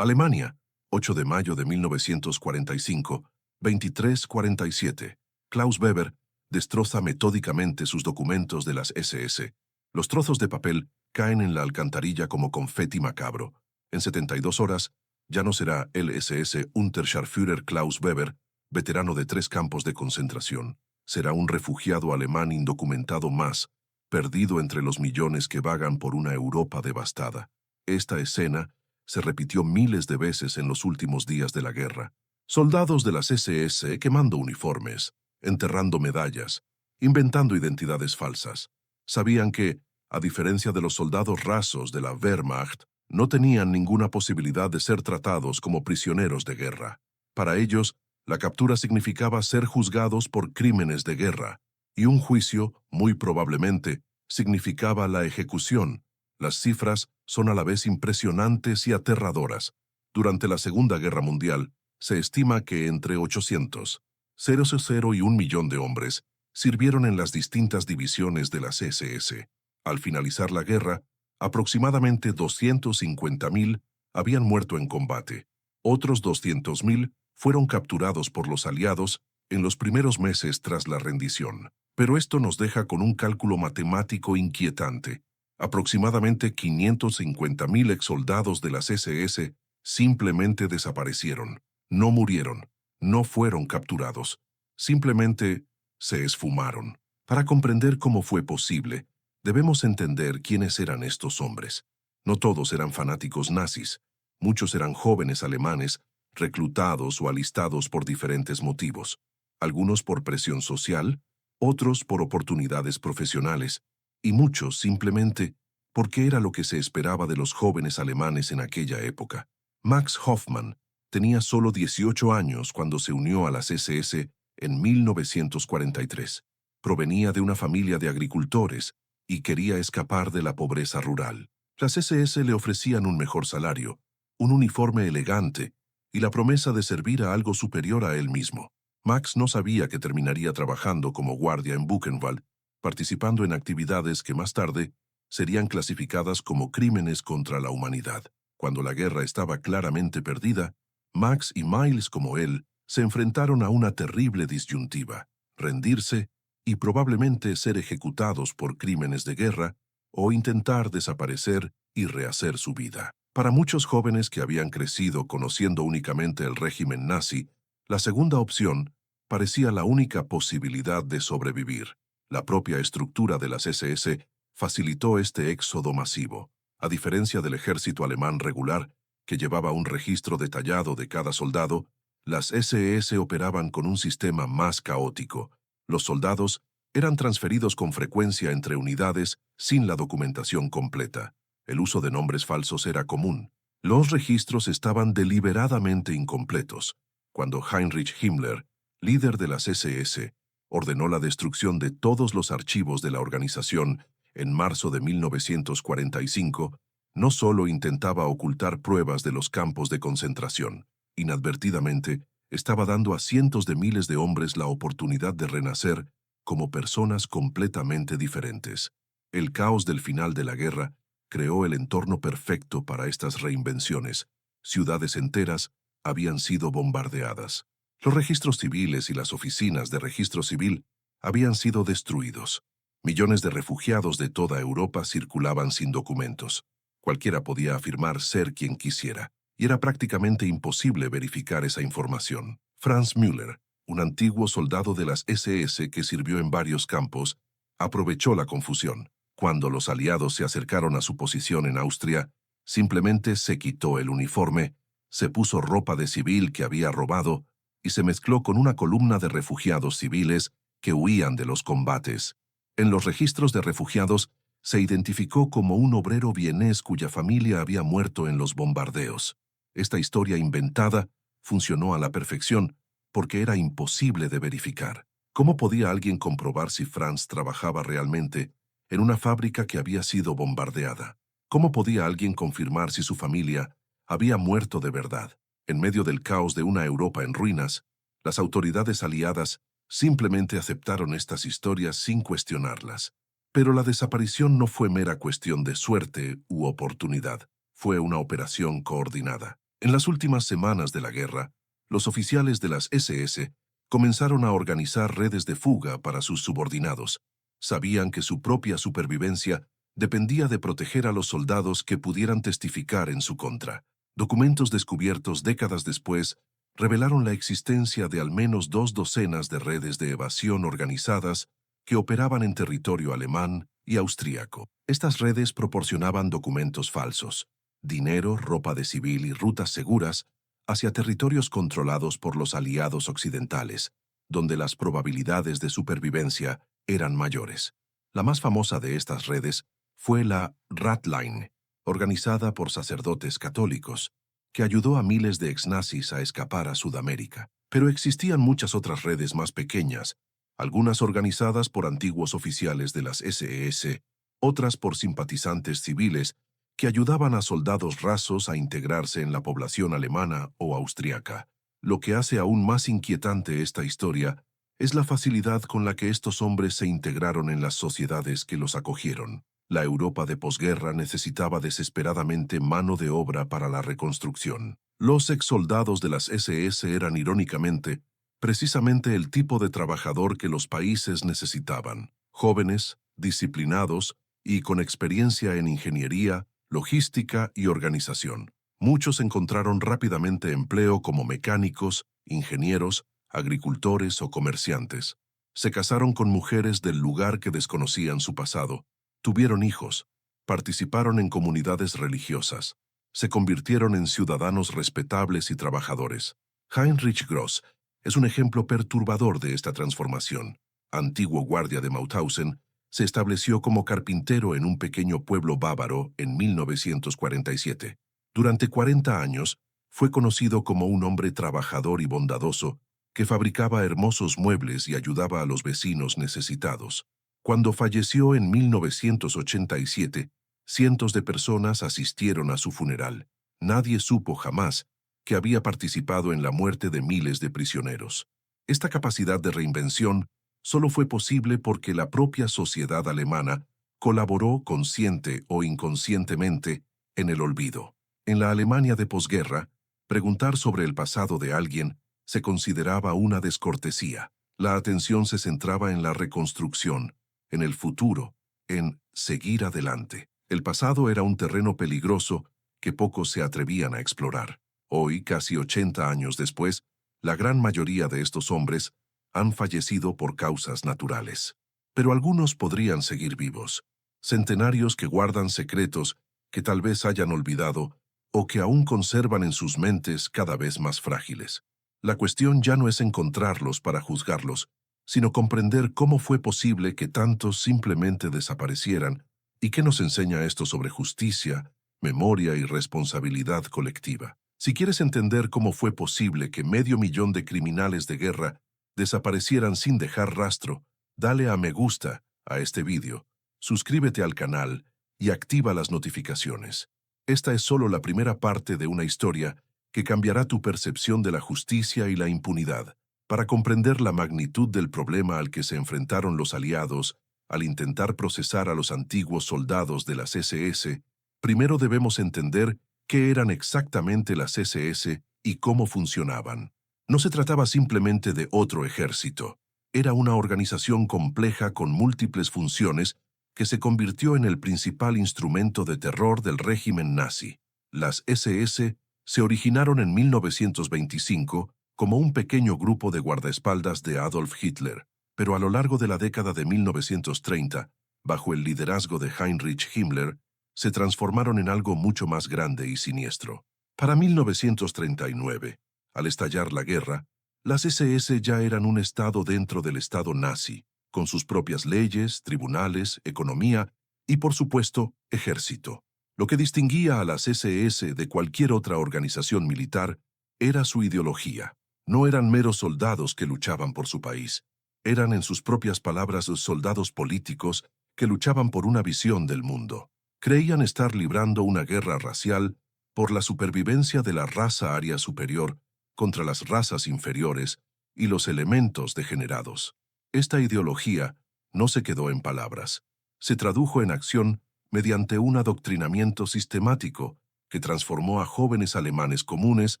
Alemania, 8 de mayo de 1945, 23:47. Klaus Weber destroza metódicamente sus documentos de las SS. Los trozos de papel caen en la alcantarilla como confeti macabro. En 72 horas, ya no será el SS Unterscharführer Klaus Weber, veterano de 3 campos de concentración. Será un refugiado alemán indocumentado más, perdido entre los millones que vagan por una Europa devastada. Esta escena se repitió miles de veces en los últimos días de la guerra. Soldados de las SS quemando uniformes, enterrando medallas, inventando identidades falsas. Sabían que, a diferencia de los soldados rasos de la Wehrmacht, no tenían ninguna posibilidad de ser tratados como prisioneros de guerra. Para ellos, la captura significaba ser juzgados por crímenes de guerra, y un juicio, muy probablemente, significaba la ejecución. Las cifras son a la vez impresionantes y aterradoras. Durante la Segunda Guerra Mundial, se estima que entre 800.000 y 1 millón de hombres sirvieron en las distintas divisiones de las SS. Al finalizar la guerra, aproximadamente 250.000 habían muerto en combate. Otros 200.000 fueron capturados por los aliados en los primeros meses tras la rendición. Pero esto nos deja con un cálculo matemático inquietante. Aproximadamente 550.000 exsoldados de las SS simplemente desaparecieron, no murieron, no fueron capturados, simplemente se esfumaron. Para comprender cómo fue posible, debemos entender quiénes eran estos hombres. No todos eran fanáticos nazis, muchos eran jóvenes alemanes, reclutados o alistados por diferentes motivos, algunos por presión social, otros por oportunidades profesionales, y muchos simplemente porque era lo que se esperaba de los jóvenes alemanes en aquella época. Max Hoffmann tenía solo 18 años cuando se unió a las SS en 1943. Provenía de una familia de agricultores y quería escapar de la pobreza rural. Las SS le ofrecían un mejor salario, un uniforme elegante y la promesa de servir a algo superior a él mismo. Max no sabía que terminaría trabajando como guardia en Buchenwald, participando en actividades que más tarde serían clasificadas como crímenes contra la humanidad. Cuando la guerra estaba claramente perdida, Max y Miles como él se enfrentaron a una terrible disyuntiva: rendirse y probablemente ser ejecutados por crímenes de guerra, o intentar desaparecer y rehacer su vida. Para muchos jóvenes que habían crecido conociendo únicamente el régimen nazi, la segunda opción parecía la única posibilidad de sobrevivir. La propia estructura de las SS facilitó este éxodo masivo. A diferencia del ejército alemán regular, que llevaba un registro detallado de cada soldado, las SS operaban con un sistema más caótico. Los soldados eran transferidos con frecuencia entre unidades sin la documentación completa. El uso de nombres falsos era común. Los registros estaban deliberadamente incompletos. Cuando Heinrich Himmler, líder de las SS, ordenó la destrucción de todos los archivos de la organización en marzo de 1945, no solo intentaba ocultar pruebas de los campos de concentración, inadvertidamente estaba dando a cientos de miles de hombres la oportunidad de renacer como personas completamente diferentes. El caos del final de la guerra creó el entorno perfecto para estas reinvenciones. Ciudades enteras habían sido bombardeadas. Los registros civiles y las oficinas de registro civil habían sido destruidos. Millones de refugiados de toda Europa circulaban sin documentos. Cualquiera podía afirmar ser quien quisiera, y era prácticamente imposible verificar esa información. Franz Müller, un antiguo soldado de las SS que sirvió en varios campos, aprovechó la confusión. Cuando los aliados se acercaron a su posición en Austria, simplemente se quitó el uniforme, se puso ropa de civil que había robado y se mezcló con una columna de refugiados civiles que huían de los combates. En los registros de refugiados se identificó como un obrero vienés cuya familia había muerto en los bombardeos. Esta historia inventada funcionó a la perfección porque era imposible de verificar. ¿Cómo podía alguien comprobar si Franz trabajaba realmente en una fábrica que había sido bombardeada? ¿Cómo podía alguien confirmar si su familia había muerto de verdad? En medio del caos de una Europa en ruinas, las autoridades aliadas simplemente aceptaron estas historias sin cuestionarlas. Pero la desaparición no fue mera cuestión de suerte u oportunidad. Fue una operación coordinada. En las últimas semanas de la guerra, los oficiales de las SS comenzaron a organizar redes de fuga para sus subordinados. Sabían que su propia supervivencia dependía de proteger a los soldados que pudieran testificar en su contra. Documentos descubiertos décadas después revelaron la existencia de al menos 2 docenas de redes de evasión organizadas que operaban en territorio alemán y austríaco. Estas redes proporcionaban documentos falsos, dinero, ropa de civil y rutas seguras hacia territorios controlados por los aliados occidentales, donde las probabilidades de supervivencia eran mayores. La más famosa de estas redes fue la Ratline, organizada por sacerdotes católicos, que ayudó a miles de exnazis a escapar a Sudamérica. Pero existían muchas otras redes más pequeñas, algunas organizadas por antiguos oficiales de las SS, otras por simpatizantes civiles que ayudaban a soldados rasos a integrarse en la población alemana o austriaca. Lo que hace aún más inquietante esta historia es la facilidad con la que estos hombres se integraron en las sociedades que los acogieron. La Europa de posguerra necesitaba desesperadamente mano de obra para la reconstrucción. Los exsoldados de las SS eran, irónicamente, precisamente el tipo de trabajador que los países necesitaban: jóvenes, disciplinados y con experiencia en ingeniería, logística y organización. Muchos encontraron rápidamente empleo como mecánicos, ingenieros, agricultores o comerciantes. Se casaron con mujeres del lugar que desconocían su pasado, tuvieron hijos, participaron en comunidades religiosas, se convirtieron en ciudadanos respetables y trabajadores. Heinrich Gross es un ejemplo perturbador de esta transformación. Antiguo guardia de Mauthausen, se estableció como carpintero en un pequeño pueblo bávaro en 1947. Durante 40 años, fue conocido como un hombre trabajador y bondadoso que fabricaba hermosos muebles y ayudaba a los vecinos necesitados. Cuando falleció en 1987, cientos de personas asistieron a su funeral. Nadie supo jamás que había participado en la muerte de miles de prisioneros. Esta capacidad de reinvención solo fue posible porque la propia sociedad alemana colaboró consciente o inconscientemente en el olvido. En la Alemania de posguerra, preguntar sobre el pasado de alguien se consideraba una descortesía. La atención se centraba en la reconstrucción, en el futuro, en seguir adelante. El pasado era un terreno peligroso que pocos se atrevían a explorar. Hoy, casi 80 años después, la gran mayoría de estos hombres han fallecido por causas naturales. Pero algunos podrían seguir vivos. Centenarios que guardan secretos que tal vez hayan olvidado o que aún conservan en sus mentes cada vez más frágiles. La cuestión ya no es encontrarlos para juzgarlos, sino comprender cómo fue posible que tantos simplemente desaparecieran y qué nos enseña esto sobre justicia, memoria y responsabilidad colectiva. Si quieres entender cómo fue posible que 500.000 de criminales de guerra desaparecieran sin dejar rastro, dale a me gusta a este vídeo, suscríbete al canal y activa las notificaciones. Esta es solo la primera parte de una historia que cambiará tu percepción de la justicia y la impunidad. Para comprender la magnitud del problema al que se enfrentaron los aliados al intentar procesar a los antiguos soldados de las SS, primero debemos entender qué eran exactamente las SS y cómo funcionaban. No se trataba simplemente de otro ejército. Era una organización compleja con múltiples funciones que se convirtió en el principal instrumento de terror del régimen nazi. Las SS se originaron en 1925 como un pequeño grupo de guardaespaldas de Adolf Hitler, pero a lo largo de la década de 1930, bajo el liderazgo de Heinrich Himmler, se transformaron en algo mucho más grande y siniestro. Para 1939, al estallar la guerra, las SS ya eran un estado dentro del estado nazi, con sus propias leyes, tribunales, economía y, por supuesto, ejército. Lo que distinguía a las SS de cualquier otra organización militar era su ideología. No eran meros soldados que luchaban por su país. Eran, en sus propias palabras, soldados políticos que luchaban por una visión del mundo. Creían estar librando una guerra racial por la supervivencia de la raza aria superior contra las razas inferiores y los elementos degenerados. Esta ideología no se quedó en palabras. Se tradujo en acción mediante un adoctrinamiento sistemático que transformó a jóvenes alemanes comunes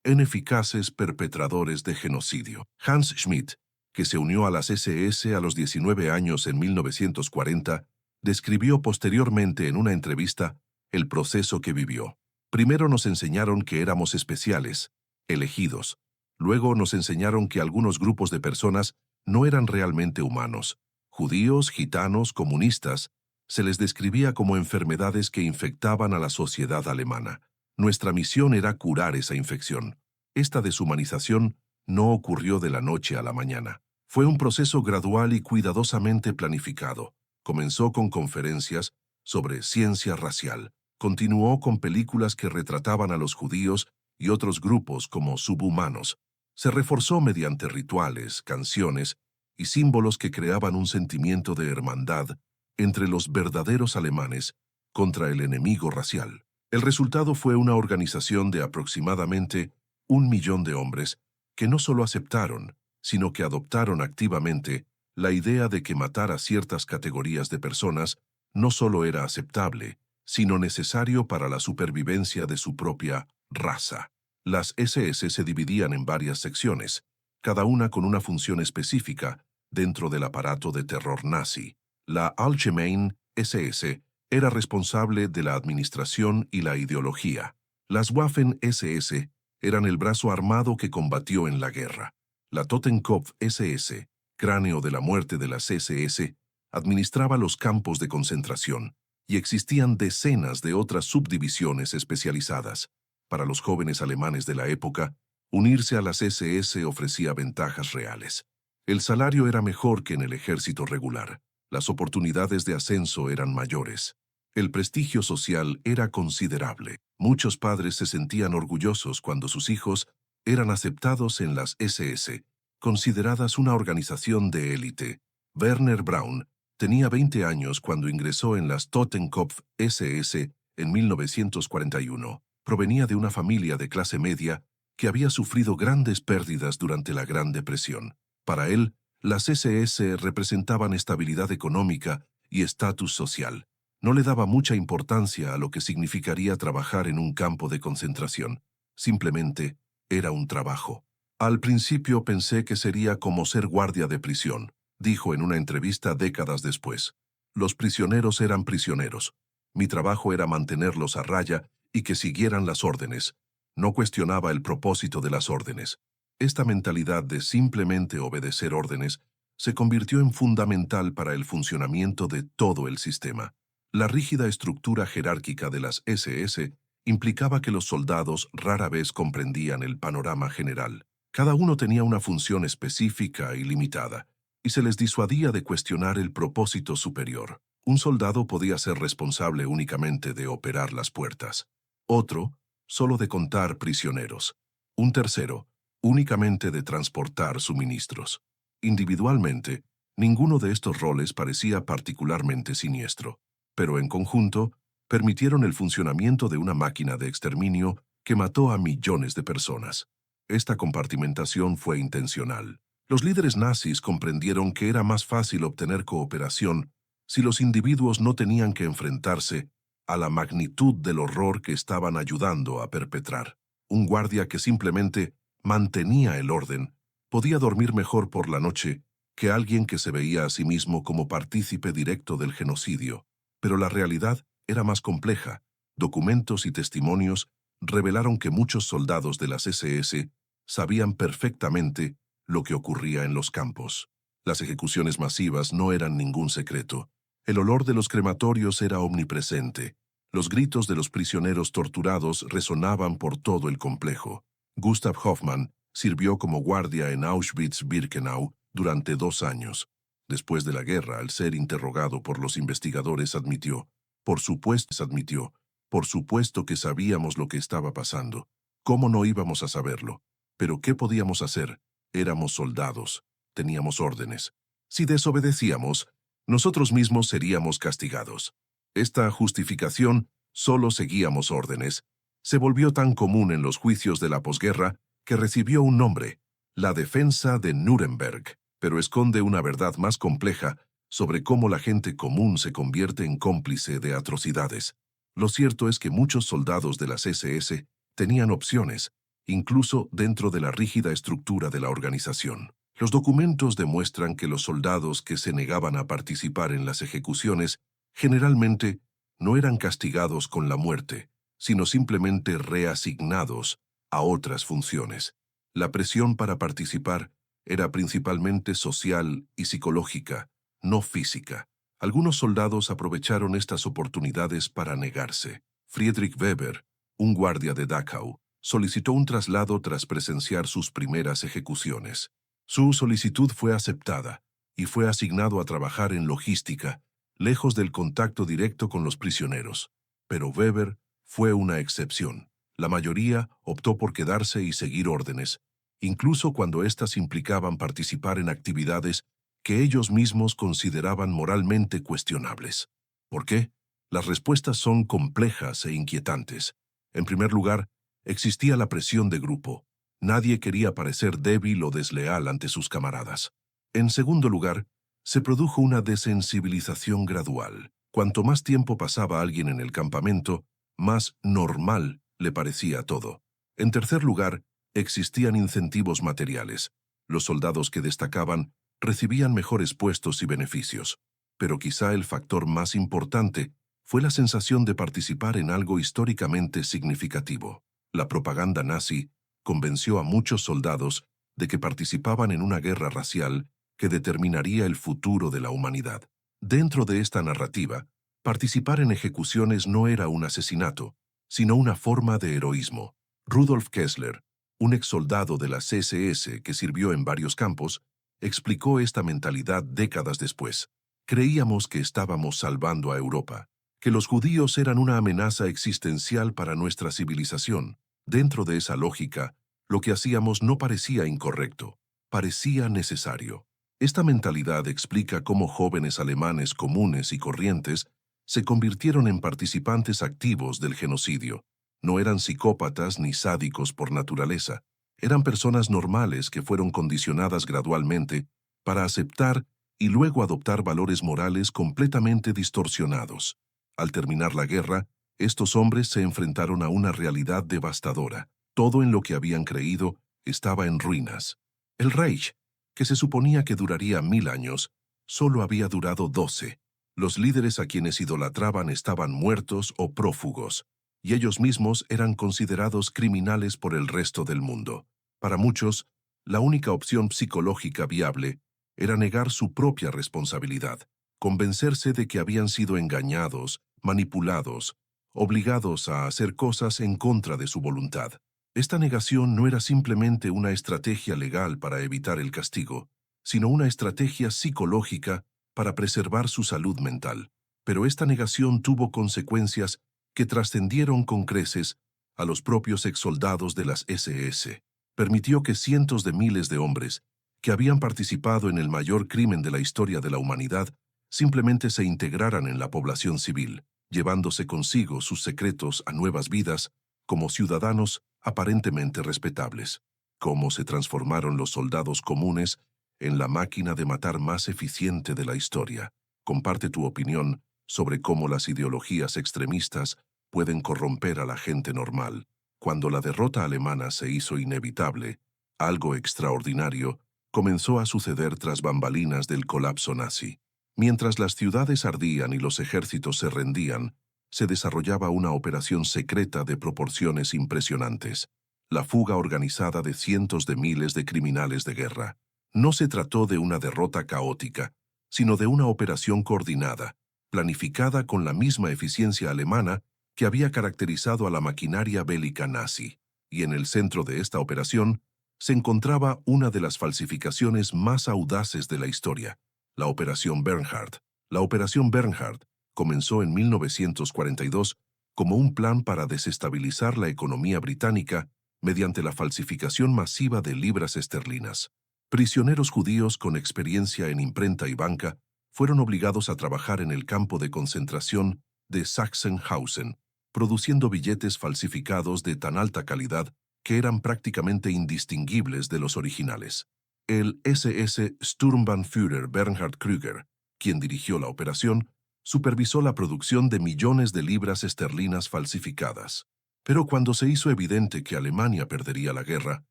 en eficaces perpetradores de genocidio. Hans Schmidt, que se unió a las SS a los 19 años en 1940, describió posteriormente en una entrevista el proceso que vivió. Primero nos enseñaron que éramos especiales, elegidos. Luego nos enseñaron que algunos grupos de personas no eran realmente humanos. Judíos, gitanos, comunistas, se les describía como enfermedades que infectaban a la sociedad alemana. Nuestra misión era curar esa infección. Esta deshumanización no ocurrió de la noche a la mañana. Fue un proceso gradual y cuidadosamente planificado. Comenzó con conferencias sobre ciencia racial. Continuó con películas que retrataban a los judíos y otros grupos como subhumanos. Se reforzó mediante rituales, canciones y símbolos que creaban un sentimiento de hermandad entre los verdaderos alemanes contra el enemigo racial. El resultado fue una organización de aproximadamente 1 millón de hombres que no solo aceptaron, sino que adoptaron activamente la idea de que matar a ciertas categorías de personas no solo era aceptable, sino necesario para la supervivencia de su propia raza. Las SS se dividían en varias secciones, cada una con una función específica dentro del aparato de terror nazi. La Allgemeine SS era responsable de la administración y la ideología. Las Waffen-SS eran el brazo armado que combatió en la guerra. La Totenkopf-SS, cráneo de la muerte de las SS, administraba los campos de concentración, y existían decenas de otras subdivisiones especializadas. Para los jóvenes alemanes de la época, unirse a las SS ofrecía ventajas reales. El salario era mejor que en el ejército regular. Las oportunidades de ascenso eran mayores. El prestigio social era considerable. Muchos padres se sentían orgullosos cuando sus hijos eran aceptados en las SS, consideradas una organización de élite. Werner Braun tenía 20 años cuando ingresó en las Totenkopf SS en 1941. Provenía de una familia de clase media que había sufrido grandes pérdidas durante la Gran Depresión. Para él, las SS representaban estabilidad económica y estatus social. No le daba mucha importancia a lo que significaría trabajar en un campo de concentración. Simplemente era un trabajo. Al principio pensé que sería como ser guardia de prisión, dijo en una entrevista décadas después. Los prisioneros eran prisioneros. Mi trabajo era mantenerlos a raya y que siguieran las órdenes. No cuestionaba el propósito de las órdenes. Esta mentalidad de simplemente obedecer órdenes se convirtió en fundamental para el funcionamiento de todo el sistema. La rígida estructura jerárquica de las SS implicaba que los soldados rara vez comprendían el panorama general. Cada uno tenía una función específica y limitada, y se les disuadía de cuestionar el propósito superior. Un soldado podía ser responsable únicamente de operar las puertas. Otro, solo de contar prisioneros. Un tercero, únicamente de transportar suministros. Individualmente, ninguno de estos roles parecía particularmente siniestro, pero en conjunto, permitieron el funcionamiento de una máquina de exterminio que mató a millones de personas. Esta compartimentación fue intencional. Los líderes nazis comprendieron que era más fácil obtener cooperación si los individuos no tenían que enfrentarse a la magnitud del horror que estaban ayudando a perpetrar. Un guardia que simplemente mantenía el orden podía dormir mejor por la noche que alguien que se veía a sí mismo como partícipe directo del genocidio. Pero la realidad era más compleja. Documentos y testimonios revelaron que muchos soldados de las SS sabían perfectamente lo que ocurría en los campos. Las ejecuciones masivas no eran ningún secreto. El olor de los crematorios era omnipresente. Los gritos de los prisioneros torturados resonaban por todo el complejo. Gustav Hoffmann sirvió como guardia en Auschwitz-Birkenau durante 2 años. Después de la guerra, al ser interrogado por los investigadores, admitió, por supuesto que sabíamos lo que estaba pasando. ¿Cómo no íbamos a saberlo? Pero ¿qué podíamos hacer? Éramos soldados, teníamos órdenes. Si desobedecíamos, nosotros mismos seríamos castigados. Esta justificación, solo seguíamos órdenes, se volvió tan común en los juicios de la posguerra que recibió un nombre, la defensa de Nuremberg, pero esconde una verdad más compleja sobre cómo la gente común se convierte en cómplice de atrocidades. Lo cierto es que muchos soldados de las SS tenían opciones, incluso dentro de la rígida estructura de la organización. Los documentos demuestran que los soldados que se negaban a participar en las ejecuciones generalmente no eran castigados con la muerte, sino simplemente reasignados a otras funciones. La presión para participar era principalmente social y psicológica, no física. Algunos soldados aprovecharon estas oportunidades para negarse. Friedrich Weber, un guardia de Dachau, solicitó un traslado tras presenciar sus primeras ejecuciones. Su solicitud fue aceptada y fue asignado a trabajar en logística, lejos del contacto directo con los prisioneros. Pero Weber fue una excepción. La mayoría optó por quedarse y seguir órdenes, incluso cuando éstas implicaban participar en actividades que ellos mismos consideraban moralmente cuestionables. ¿Por qué? Las respuestas son complejas e inquietantes. En primer lugar, existía la presión de grupo. Nadie quería parecer débil o desleal ante sus camaradas. En segundo lugar, se produjo una desensibilización gradual. Cuanto más tiempo pasaba alguien en el campamento, más normal le parecía todo. En tercer lugar, existían incentivos materiales. Los soldados que destacaban recibían mejores puestos y beneficios. Pero quizá el factor más importante fue la sensación de participar en algo históricamente significativo. La propaganda nazi convenció a muchos soldados de que participaban en una guerra racial que determinaría el futuro de la humanidad. Dentro de esta narrativa, participar en ejecuciones no era un asesinato, sino una forma de heroísmo. Rudolf Kessler, un exsoldado de las SS que sirvió en varios campos, explicó esta mentalidad décadas después. Creíamos que estábamos salvando a Europa, que los judíos eran una amenaza existencial para nuestra civilización. Dentro de esa lógica, lo que hacíamos no parecía incorrecto, parecía necesario. Esta mentalidad explica cómo jóvenes alemanes comunes y corrientes se convirtieron en participantes activos del genocidio. No eran psicópatas ni sádicos por naturaleza. Eran personas normales que fueron condicionadas gradualmente para aceptar y luego adoptar valores morales completamente distorsionados. Al terminar la guerra, estos hombres se enfrentaron a una realidad devastadora. Todo en lo que habían creído estaba en ruinas. El Reich, que se suponía que duraría 1000 años, solo había durado 12. Los líderes a quienes idolatraban estaban muertos o prófugos, y ellos mismos eran considerados criminales por el resto del mundo. Para muchos, la única opción psicológica viable era negar su propia responsabilidad, convencerse de que habían sido engañados, manipulados, obligados a hacer cosas en contra de su voluntad. Esta negación no era simplemente una estrategia legal para evitar el castigo, sino una estrategia psicológica para preservar su salud mental. Pero esta negación tuvo consecuencias que trascendieron con creces a los propios exsoldados de las SS. Permitió que cientos de miles de hombres que habían participado en el mayor crimen de la historia de la humanidad simplemente se integraran en la población civil, llevándose consigo sus secretos a nuevas vidas como ciudadanos aparentemente respetables. Cómo se transformaron los soldados comunes en la máquina de matar más eficiente de la historia. Comparte tu opinión sobre cómo las ideologías extremistas pueden corromper a la gente normal. Cuando la derrota alemana se hizo inevitable, algo extraordinario comenzó a suceder tras bambalinas del colapso nazi. Mientras las ciudades ardían y los ejércitos se rendían, se desarrollaba una operación secreta de proporciones impresionantes, la fuga organizada de cientos de miles de criminales de guerra. No se trató de una derrota caótica, sino de una operación coordinada, planificada con la misma eficiencia alemana que había caracterizado a la maquinaria bélica nazi. Y en el centro de esta operación se encontraba una de las falsificaciones más audaces de la historia, la Operación Bernhard. La Operación Bernhard comenzó en 1942 como un plan para desestabilizar la economía británica mediante la falsificación masiva de libras esterlinas. Prisioneros judíos con experiencia en imprenta y banca fueron obligados a trabajar en el campo de concentración de Sachsenhausen, produciendo billetes falsificados de tan alta calidad que eran prácticamente indistinguibles de los originales. El SS Sturmbannführer Bernhard Krüger, quien dirigió la operación, supervisó la producción de millones de libras esterlinas falsificadas. Pero cuando se hizo evidente que Alemania perdería la guerra,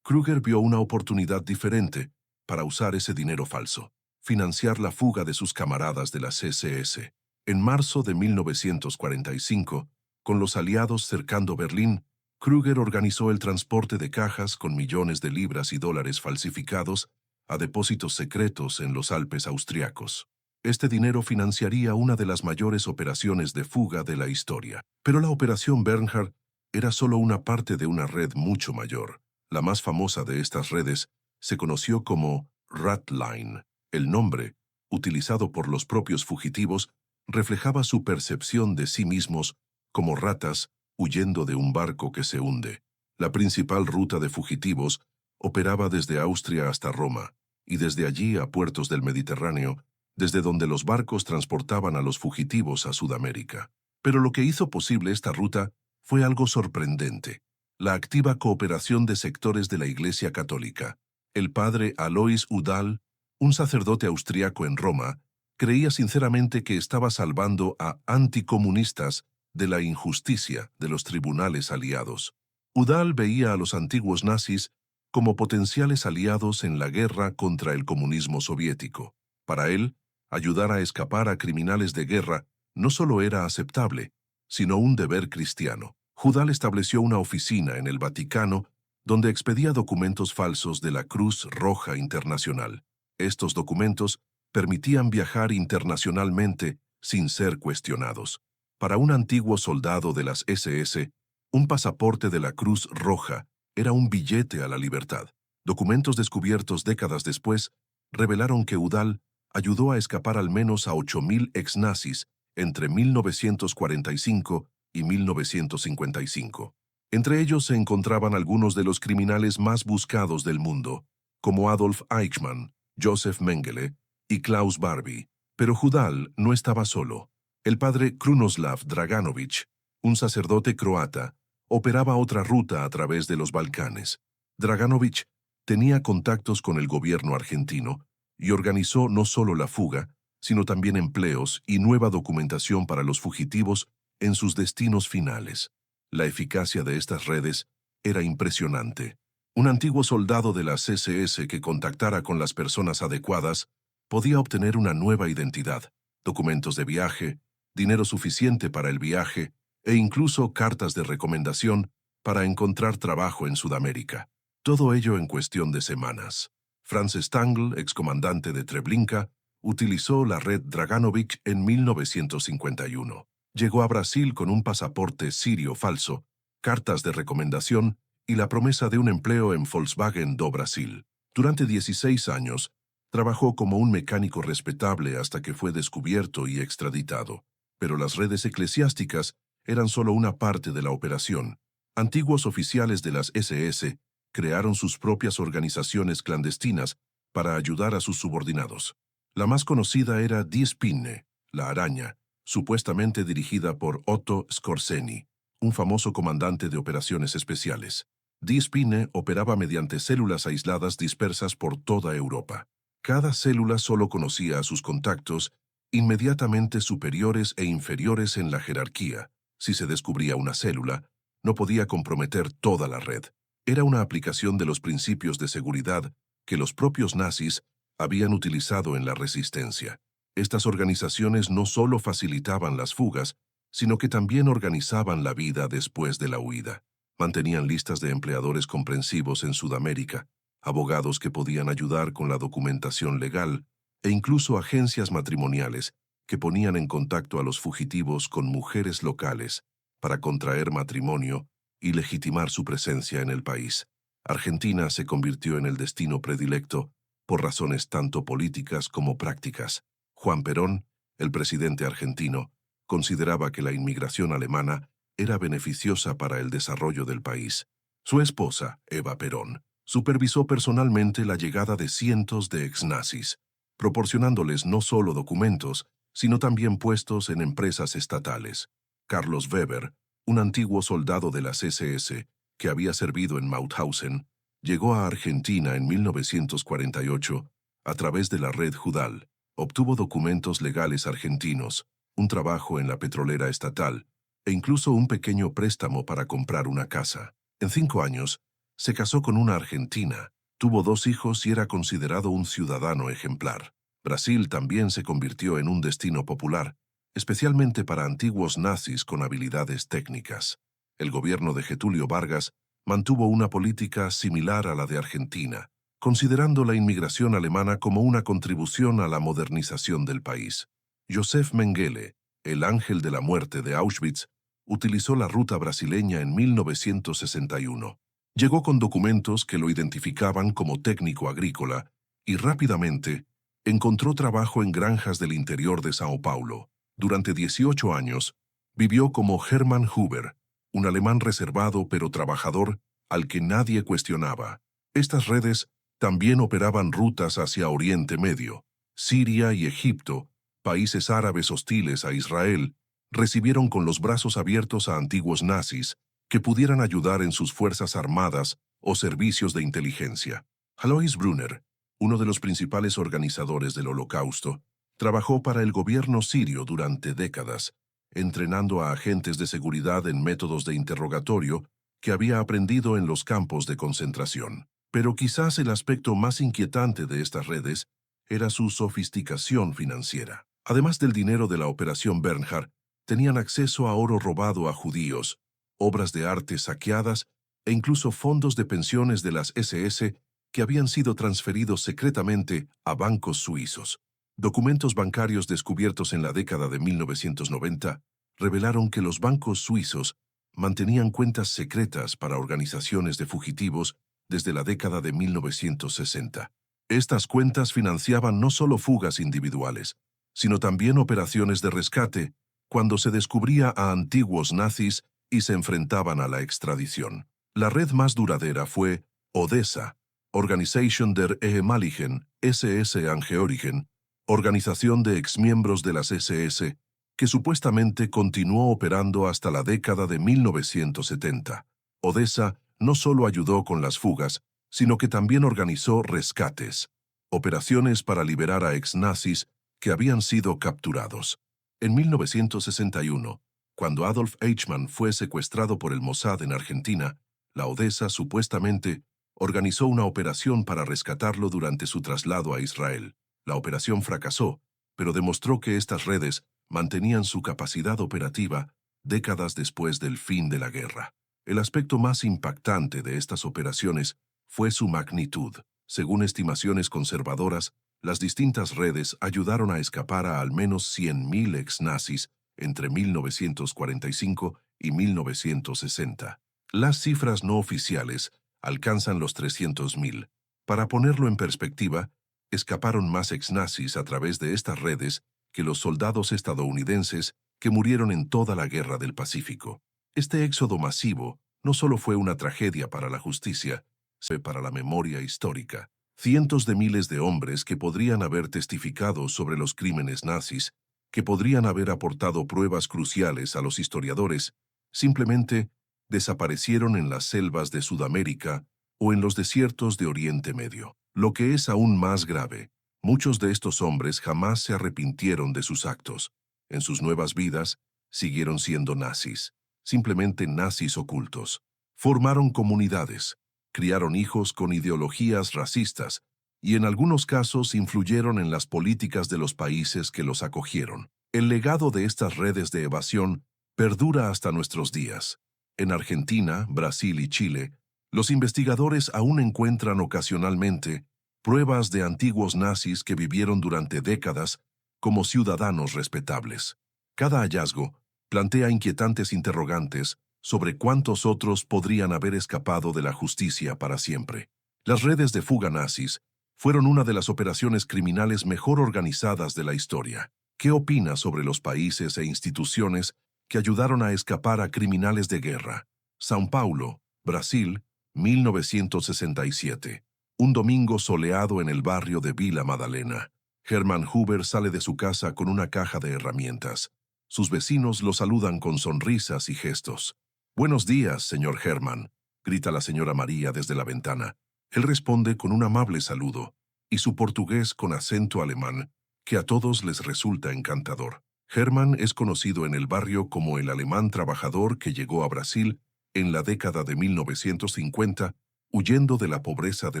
Krüger vio una oportunidad diferente para usar ese dinero falso, financiar la fuga de sus camaradas de las SS. En marzo de 1945, con los aliados cercando Berlín, Krüger organizó el transporte de cajas con millones de libras y dólares falsificados a depósitos secretos en los Alpes austriacos. Este dinero financiaría una de las mayores operaciones de fuga de la historia. Pero la Operación Bernhard era solo una parte de una red mucho mayor. La más famosa de estas redes se conoció como Rat Line. El nombre, utilizado por los propios fugitivos, reflejaba su percepción de sí mismos como ratas huyendo de un barco que se hunde. La principal ruta de fugitivos operaba desde Austria hasta Roma, y desde allí a puertos del Mediterráneo, desde donde los barcos transportaban a los fugitivos a Sudamérica. Pero lo que hizo posible esta ruta fue algo sorprendente: la activa cooperación de sectores de la Iglesia Católica. El padre Alois Udall, un sacerdote austriaco en Roma, creía sinceramente que estaba salvando a anticomunistas de la injusticia de los tribunales aliados. Udall veía a los antiguos nazis como potenciales aliados en la guerra contra el comunismo soviético. Para él, ayudar a escapar a criminales de guerra no solo era aceptable, sino un deber cristiano. Udall estableció una oficina en el Vaticano donde expedía documentos falsos de la Cruz Roja Internacional. Estos documentos permitían viajar internacionalmente sin ser cuestionados. Para un antiguo soldado de las SS, un pasaporte de la Cruz Roja era un billete a la libertad. Documentos descubiertos décadas después revelaron que Udall ayudó a escapar al menos a 8.000 exnazis entre 1945 y 1955. Entre ellos se encontraban algunos de los criminales más buscados del mundo, como Adolf Eichmann, Josef Mengele y Klaus Barbie. Pero Udall no estaba solo. El padre Krunoslav Draganovich, un sacerdote croata, operaba otra ruta a través de los Balcanes. Draganovich tenía contactos con el gobierno argentino y organizó no solo la fuga, sino también empleos y nueva documentación para los fugitivos en sus destinos finales. La eficacia de estas redes era impresionante. Un antiguo soldado de las SS que contactara con las personas adecuadas podía obtener una nueva identidad, documentos de viaje, dinero suficiente para el viaje e incluso cartas de recomendación para encontrar trabajo en Sudamérica. Todo ello en cuestión de semanas. Franz Stangl, excomandante de Treblinka, utilizó la red Draganovich en 1951. Llegó a Brasil con un pasaporte sirio falso, cartas de recomendación y la promesa de un empleo en Volkswagen do Brasil. Durante 16 años, trabajó como un mecánico respetable hasta que fue descubierto y extraditado. Pero las redes eclesiásticas eran solo una parte de la operación. Antiguos oficiales de las SS crearon sus propias organizaciones clandestinas para ayudar a sus subordinados. La más conocida era Die Spinne, la araña, supuestamente dirigida por Otto Skorzeny, un famoso comandante de operaciones especiales. Die Spinne operaba mediante células aisladas dispersas por toda Europa. Cada célula solo conocía a sus contactos, inmediatamente superiores e inferiores en la jerarquía. Si se descubría una célula, no podía comprometer toda la red. Era una aplicación de los principios de seguridad que los propios nazis habían utilizado en la resistencia. Estas organizaciones no solo facilitaban las fugas, sino que también organizaban la vida después de la huida. Mantenían listas de empleadores comprensivos en Sudamérica, abogados que podían ayudar con la documentación legal, e incluso agencias matrimoniales que ponían en contacto a los fugitivos con mujeres locales para contraer matrimonio y legitimar su presencia en el país. Argentina se convirtió en el destino predilecto por razones tanto políticas como prácticas. Juan Perón, el presidente argentino, consideraba que la inmigración alemana era beneficiosa para el desarrollo del país. Su esposa, Eva Perón, supervisó personalmente la llegada de cientos de exnazis, proporcionándoles no solo documentos, sino también puestos en empresas estatales. Carlos Weber, un antiguo soldado de las SS que había servido en Mauthausen, llegó a Argentina en 1948 a través de la red Udall. Obtuvo documentos legales argentinos, un trabajo en la petrolera estatal e incluso un pequeño préstamo para comprar una casa. En 5 años, se casó con una argentina, tuvo 2 hijos y era considerado un ciudadano ejemplar. Brasil también se convirtió en un destino popular, especialmente para antiguos nazis con habilidades técnicas. El gobierno de Getúlio Vargas mantuvo una política similar a la de Argentina, considerando la inmigración alemana como una contribución a la modernización del país. Joseph Mengele, el ángel de la muerte de Auschwitz, utilizó la ruta brasileña en 1961. Llegó con documentos que lo identificaban como técnico agrícola y rápidamente encontró trabajo en granjas del interior de Sao Paulo. Durante 18 años, vivió como Hermann Huber, un alemán reservado pero trabajador al que nadie cuestionaba. Estas redes también operaban rutas hacia Oriente Medio. Siria y Egipto, países árabes hostiles a Israel, recibieron con los brazos abiertos a antiguos nazis que pudieran ayudar en sus fuerzas armadas o servicios de inteligencia. Alois Brunner, uno de los principales organizadores del Holocausto, trabajó para el gobierno sirio durante décadas, entrenando a agentes de seguridad en métodos de interrogatorio que había aprendido en los campos de concentración. Pero quizás el aspecto más inquietante de estas redes era su sofisticación financiera. Además del dinero de la Operación Bernhard, tenían acceso a oro robado a judíos, obras de arte saqueadas e incluso fondos de pensiones de las SS que habían sido transferidos secretamente a bancos suizos. Documentos bancarios descubiertos en la década de 1990 revelaron que los bancos suizos mantenían cuentas secretas para organizaciones de fugitivos desde la década de 1960. Estas cuentas financiaban no solo fugas individuales, sino también operaciones de rescate cuando se descubría a antiguos nazis y se enfrentaban a la extradición. La red más duradera fue Odessa, Organisation der ehemaligen SS Angehörigen, organización de exmiembros de las SS, que supuestamente continuó operando hasta la década de 1970. Odessa no solo ayudó con las fugas, sino que también organizó rescates, operaciones para liberar a exnazis que habían sido capturados. En 1961, cuando Adolf Eichmann fue secuestrado por el Mossad en Argentina, la Odessa supuestamente organizó una operación para rescatarlo durante su traslado a Israel. La operación fracasó, pero demostró que estas redes mantenían su capacidad operativa décadas después del fin de la guerra. El aspecto más impactante de estas operaciones fue su magnitud. Según estimaciones conservadoras, las distintas redes ayudaron a escapar a al menos 100.000 exnazis entre 1945 y 1960. Las cifras no oficiales alcanzan los 300.000. Para ponerlo en perspectiva, escaparon más exnazis a través de estas redes que los soldados estadounidenses que murieron en toda la Guerra del Pacífico. Este éxodo masivo no solo fue una tragedia para la justicia, sino para la memoria histórica. Cientos de miles de hombres que podrían haber testificado sobre los crímenes nazis, que podrían haber aportado pruebas cruciales a los historiadores, simplemente desaparecieron en las selvas de Sudamérica o en los desiertos de Oriente Medio. Lo que es aún más grave, muchos de estos hombres jamás se arrepintieron de sus actos. En sus nuevas vidas, siguieron siendo nazis, simplemente nazis ocultos. Formaron comunidades, criaron hijos con ideologías racistas y en algunos casos influyeron en las políticas de los países que los acogieron. El legado de estas redes de evasión perdura hasta nuestros días. En Argentina, Brasil y Chile, los investigadores aún encuentran ocasionalmente pruebas de antiguos nazis que vivieron durante décadas como ciudadanos respetables. Cada hallazgo plantea inquietantes interrogantes sobre cuántos otros podrían haber escapado de la justicia para siempre. Las redes de fuga nazis fueron una de las operaciones criminales mejor organizadas de la historia. ¿Qué opina sobre los países e instituciones que ayudaron a escapar a criminales de guerra? São Paulo, Brasil, 1967. Un domingo soleado en el barrio de Vila Madalena. Hermann Huber sale de su casa con una caja de herramientas. Sus vecinos lo saludan con sonrisas y gestos. «Buenos días, señor Hermann», grita la señora María desde la ventana. Él responde con un amable saludo y su portugués con acento alemán, que a todos les resulta encantador. Hermann es conocido en el barrio como el alemán trabajador que llegó a Brasil en la década de 1950, huyendo de la pobreza de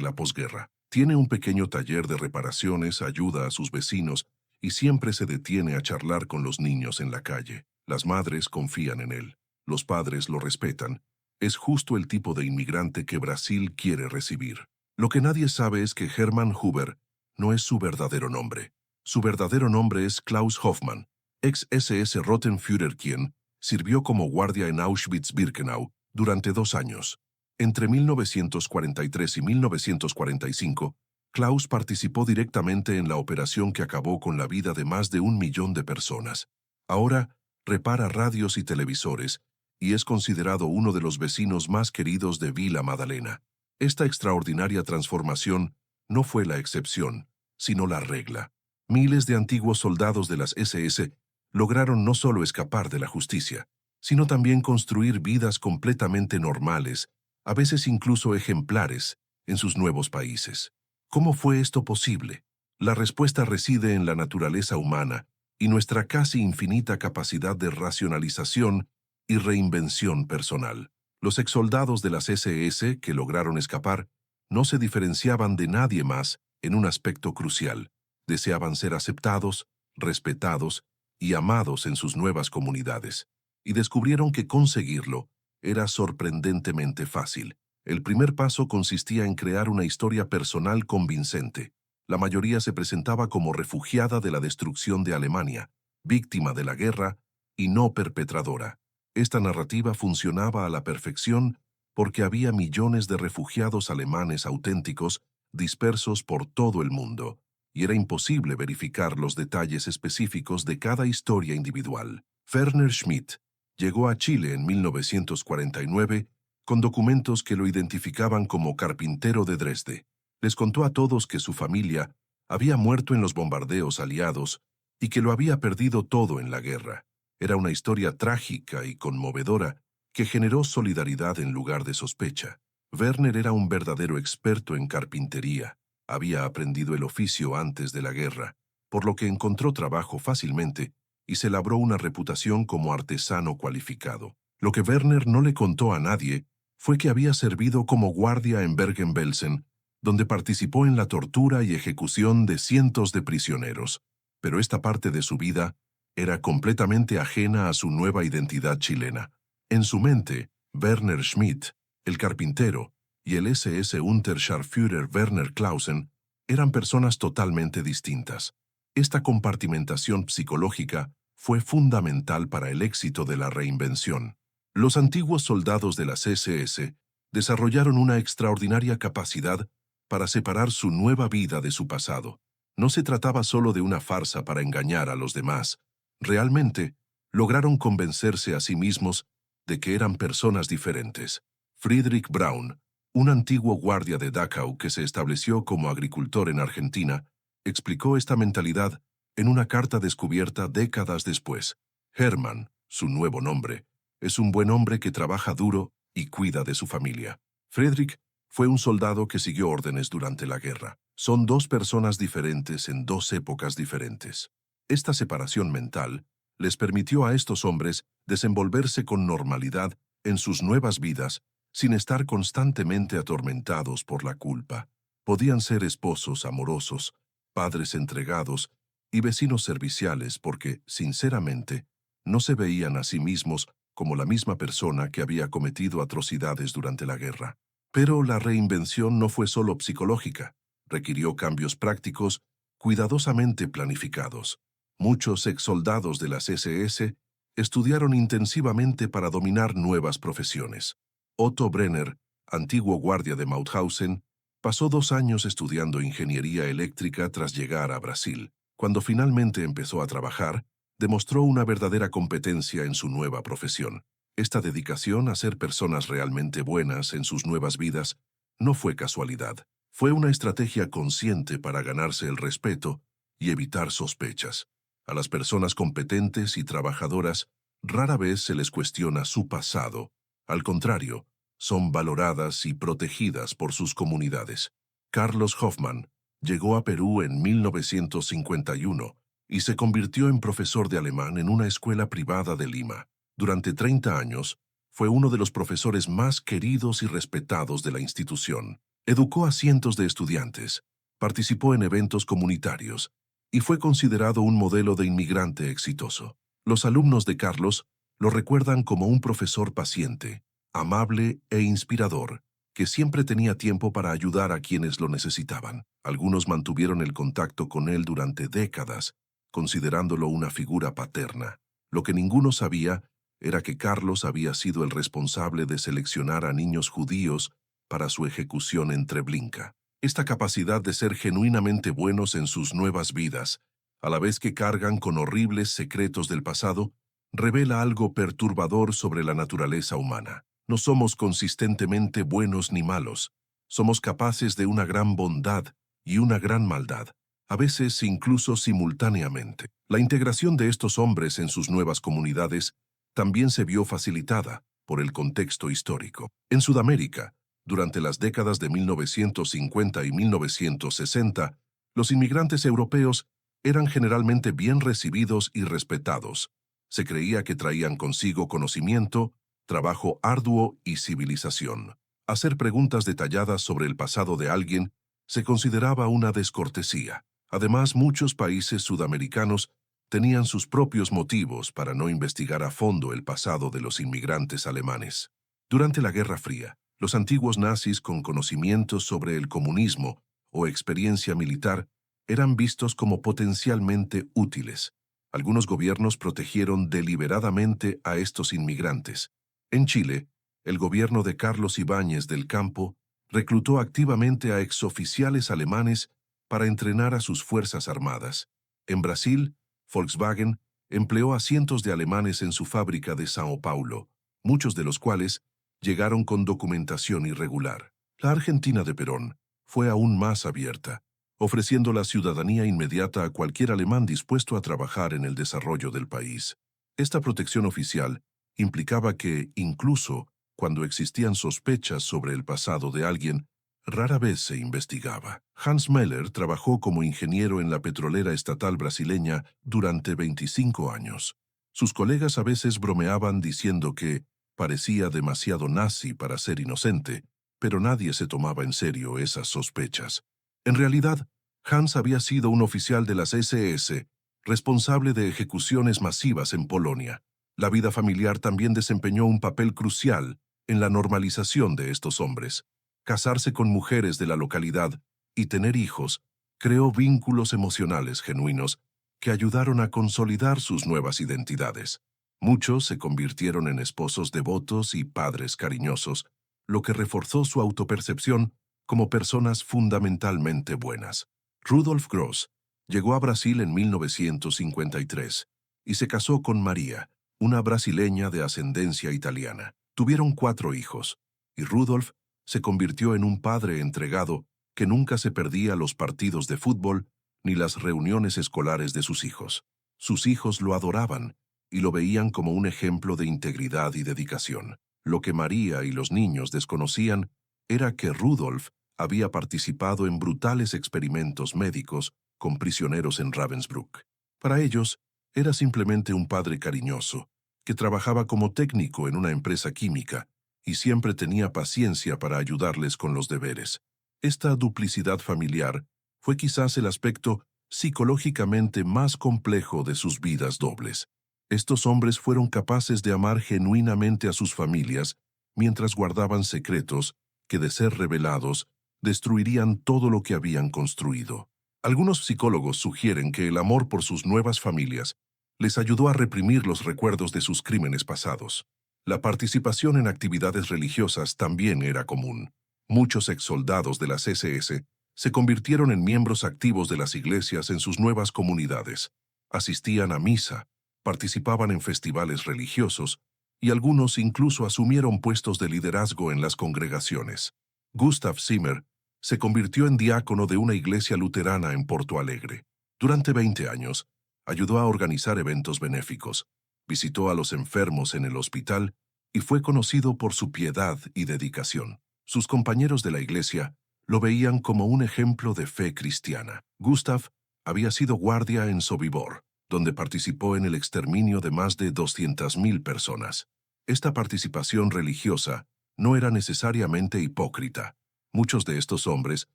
la posguerra. Tiene un pequeño taller de reparaciones, ayuda a sus vecinos y siempre se detiene a charlar con los niños en la calle. Las madres confían en él, los padres lo respetan. Es justo el tipo de inmigrante que Brasil quiere recibir. Lo que nadie sabe es que Hermann Huber no es su verdadero nombre. Su verdadero nombre es Klaus Hoffmann, ex-SS Rottenführer, quien sirvió como guardia en Auschwitz-Birkenau durante 2 años. Entre 1943 y 1945, Klaus participó directamente en la operación que acabó con la vida de más de 1 millón de personas. Ahora repara radios y televisores y es considerado uno de los vecinos más queridos de Vila Madalena. Esta extraordinaria transformación no fue la excepción, sino la regla. Miles de antiguos soldados de las SS lograron no solo escapar de la justicia, sino también construir vidas completamente normales, a veces incluso ejemplares, en sus nuevos países. ¿Cómo fue esto posible? La respuesta reside en la naturaleza humana y nuestra casi infinita capacidad de racionalización y reinvención personal. Los exsoldados de las SS que lograron escapar no se diferenciaban de nadie más en un aspecto crucial. Deseaban ser aceptados, respetados y amados en sus nuevas comunidades, y descubrieron que conseguirlo era sorprendentemente fácil. El primer paso consistía en crear una historia personal convincente. La mayoría se presentaba como refugiada de la destrucción de Alemania, víctima de la guerra y no perpetradora. Esta narrativa funcionaba a la perfección porque había millones de refugiados alemanes auténticos dispersos por todo el mundo, y era imposible verificar los detalles específicos de cada historia individual. Werner Schmidt llegó a Chile en 1949 con documentos que lo identificaban como carpintero de Dresde. Les contó a todos que su familia había muerto en los bombardeos aliados y que lo había perdido todo en la guerra. Era una historia trágica y conmovedora que generó solidaridad en lugar de sospecha. Werner era un verdadero experto en carpintería. Había aprendido el oficio antes de la guerra, por lo que encontró trabajo fácilmente y se labró una reputación como artesano cualificado. Lo que Werner no le contó a nadie fue que había servido como guardia en Bergen-Belsen, donde participó en la tortura y ejecución de cientos de prisioneros. Pero esta parte de su vida era completamente ajena a su nueva identidad chilena. En su mente, Werner Schmidt, el carpintero, y el SS Unterscharführer Werner Clausen eran personas totalmente distintas. Esta compartimentación psicológica fue fundamental para el éxito de la reinvención. Los antiguos soldados de las SS desarrollaron una extraordinaria capacidad para separar su nueva vida de su pasado. No se trataba solo de una farsa para engañar a los demás. Realmente, lograron convencerse a sí mismos de que eran personas diferentes. Friedrich Braun, un antiguo guardia de Dachau que se estableció como agricultor en Argentina, explicó esta mentalidad en una carta descubierta décadas después. Hermann, su nuevo nombre, es un buen hombre que trabaja duro y cuida de su familia. Friedrich fue un soldado que siguió órdenes durante la guerra. Son 2 personas diferentes en 2 épocas diferentes. Esta separación mental les permitió a estos hombres desenvolverse con normalidad en sus nuevas vidas sin estar constantemente atormentados por la culpa. Podían ser esposos amorosos, padres entregados y vecinos serviciales porque, sinceramente, no se veían a sí mismos como la misma persona que había cometido atrocidades durante la guerra. Pero la reinvención no fue solo psicológica, requirió cambios prácticos, cuidadosamente planificados. Muchos exsoldados de las SS estudiaron intensivamente para dominar nuevas profesiones. Otto Brenner, antiguo guardia de Mauthausen, pasó 2 años estudiando ingeniería eléctrica tras llegar a Brasil. Cuando finalmente empezó a trabajar, demostró una verdadera competencia en su nueva profesión. Esta dedicación a ser personas realmente buenas en sus nuevas vidas no fue casualidad. Fue una estrategia consciente para ganarse el respeto y evitar sospechas. A las personas competentes y trabajadoras rara vez se les cuestiona su pasado. Al contrario, son valoradas y protegidas por sus comunidades. Carlos Hoffmann llegó a Perú en 1951 y se convirtió en profesor de alemán en una escuela privada de Lima. Durante 30 años, fue uno de los profesores más queridos y respetados de la institución. Educó a cientos de estudiantes, participó en eventos comunitarios y fue considerado un modelo de inmigrante exitoso. Los alumnos de Carlos lo recuerdan como un profesor paciente, amable e inspirador, que siempre tenía tiempo para ayudar a quienes lo necesitaban. Algunos mantuvieron el contacto con él durante décadas, considerándolo una figura paterna. Lo que ninguno sabía era que Carlos había sido el responsable de seleccionar a niños judíos para su ejecución en Treblinka. Esta capacidad de ser genuinamente buenos en sus nuevas vidas, a la vez que cargan con horribles secretos del pasado, revela algo perturbador sobre la naturaleza humana. No somos consistentemente buenos ni malos. Somos capaces de una gran bondad y una gran maldad, a veces incluso simultáneamente. La integración de estos hombres en sus nuevas comunidades también se vio facilitada por el contexto histórico. En Sudamérica, durante las décadas de 1950 y 1960, los inmigrantes europeos eran generalmente bien recibidos y respetados. Se creía que traían consigo conocimiento, trabajo arduo y civilización. Hacer preguntas detalladas sobre el pasado de alguien se consideraba una descortesía. Además, muchos países sudamericanos tenían sus propios motivos para no investigar a fondo el pasado de los inmigrantes alemanes. Durante la Guerra Fría, los antiguos nazis con conocimientos sobre el comunismo o experiencia militar eran vistos como potencialmente útiles. Algunos gobiernos protegieron deliberadamente a estos inmigrantes. En Chile, el gobierno de Carlos Ibáñez del Campo reclutó activamente a exoficiales alemanes para entrenar a sus fuerzas armadas. En Brasil, Volkswagen empleó a cientos de alemanes en su fábrica de São Paulo, muchos de los cuales llegaron con documentación irregular. La Argentina de Perón fue aún más abierta, ofreciendo la ciudadanía inmediata a cualquier alemán dispuesto a trabajar en el desarrollo del país. Esta protección oficial implicaba que, incluso cuando existían sospechas sobre el pasado de alguien, rara vez se investigaba. Hans Meller trabajó como ingeniero en la petrolera estatal brasileña durante 25 años. Sus colegas a veces bromeaban diciendo que parecía demasiado nazi para ser inocente, pero nadie se tomaba en serio esas sospechas. En realidad, Hans había sido un oficial de las SS, responsable de ejecuciones masivas en Polonia. La vida familiar también desempeñó un papel crucial en la normalización de estos hombres. Casarse con mujeres de la localidad y tener hijos creó vínculos emocionales genuinos que ayudaron a consolidar sus nuevas identidades. Muchos se convirtieron en esposos devotos y padres cariñosos, lo que reforzó su autopercepción como personas fundamentalmente buenas. Rudolf Gross llegó a Brasil en 1953 y se casó con María, una brasileña de ascendencia italiana. Tuvieron 4 hijos, y Rudolf se convirtió en un padre entregado que nunca se perdía los partidos de fútbol ni las reuniones escolares de sus hijos. Sus hijos lo adoraban y lo veían como un ejemplo de integridad y dedicación. Lo que María y los niños desconocían era que Rudolf había participado en brutales experimentos médicos con prisioneros en Ravensbrück. Para ellos, era simplemente un padre cariñoso, que trabajaba como técnico en una empresa química y siempre tenía paciencia para ayudarles con los deberes. Esta duplicidad familiar fue quizás el aspecto psicológicamente más complejo de sus vidas dobles. Estos hombres fueron capaces de amar genuinamente a sus familias mientras guardaban secretos que, de ser revelados, destruirían todo lo que habían construido. Algunos psicólogos sugieren que el amor por sus nuevas familias les ayudó a reprimir los recuerdos de sus crímenes pasados. La participación en actividades religiosas también era común. Muchos exsoldados de las SS se convirtieron en miembros activos de las iglesias en sus nuevas comunidades. Asistían a misa, participaban en festivales religiosos y algunos incluso asumieron puestos de liderazgo en las congregaciones. Gustav Zimmer se convirtió en diácono de una iglesia luterana en Porto Alegre. Durante 20 años, ayudó a organizar eventos benéficos, visitó a los enfermos en el hospital y fue conocido por su piedad y dedicación. Sus compañeros de la iglesia lo veían como un ejemplo de fe cristiana. Gustav Había sido guardia en Sobibor, donde participó en el exterminio de más de 200.000 personas. Esta participación religiosa no era necesariamente hipócrita. Muchos de estos hombres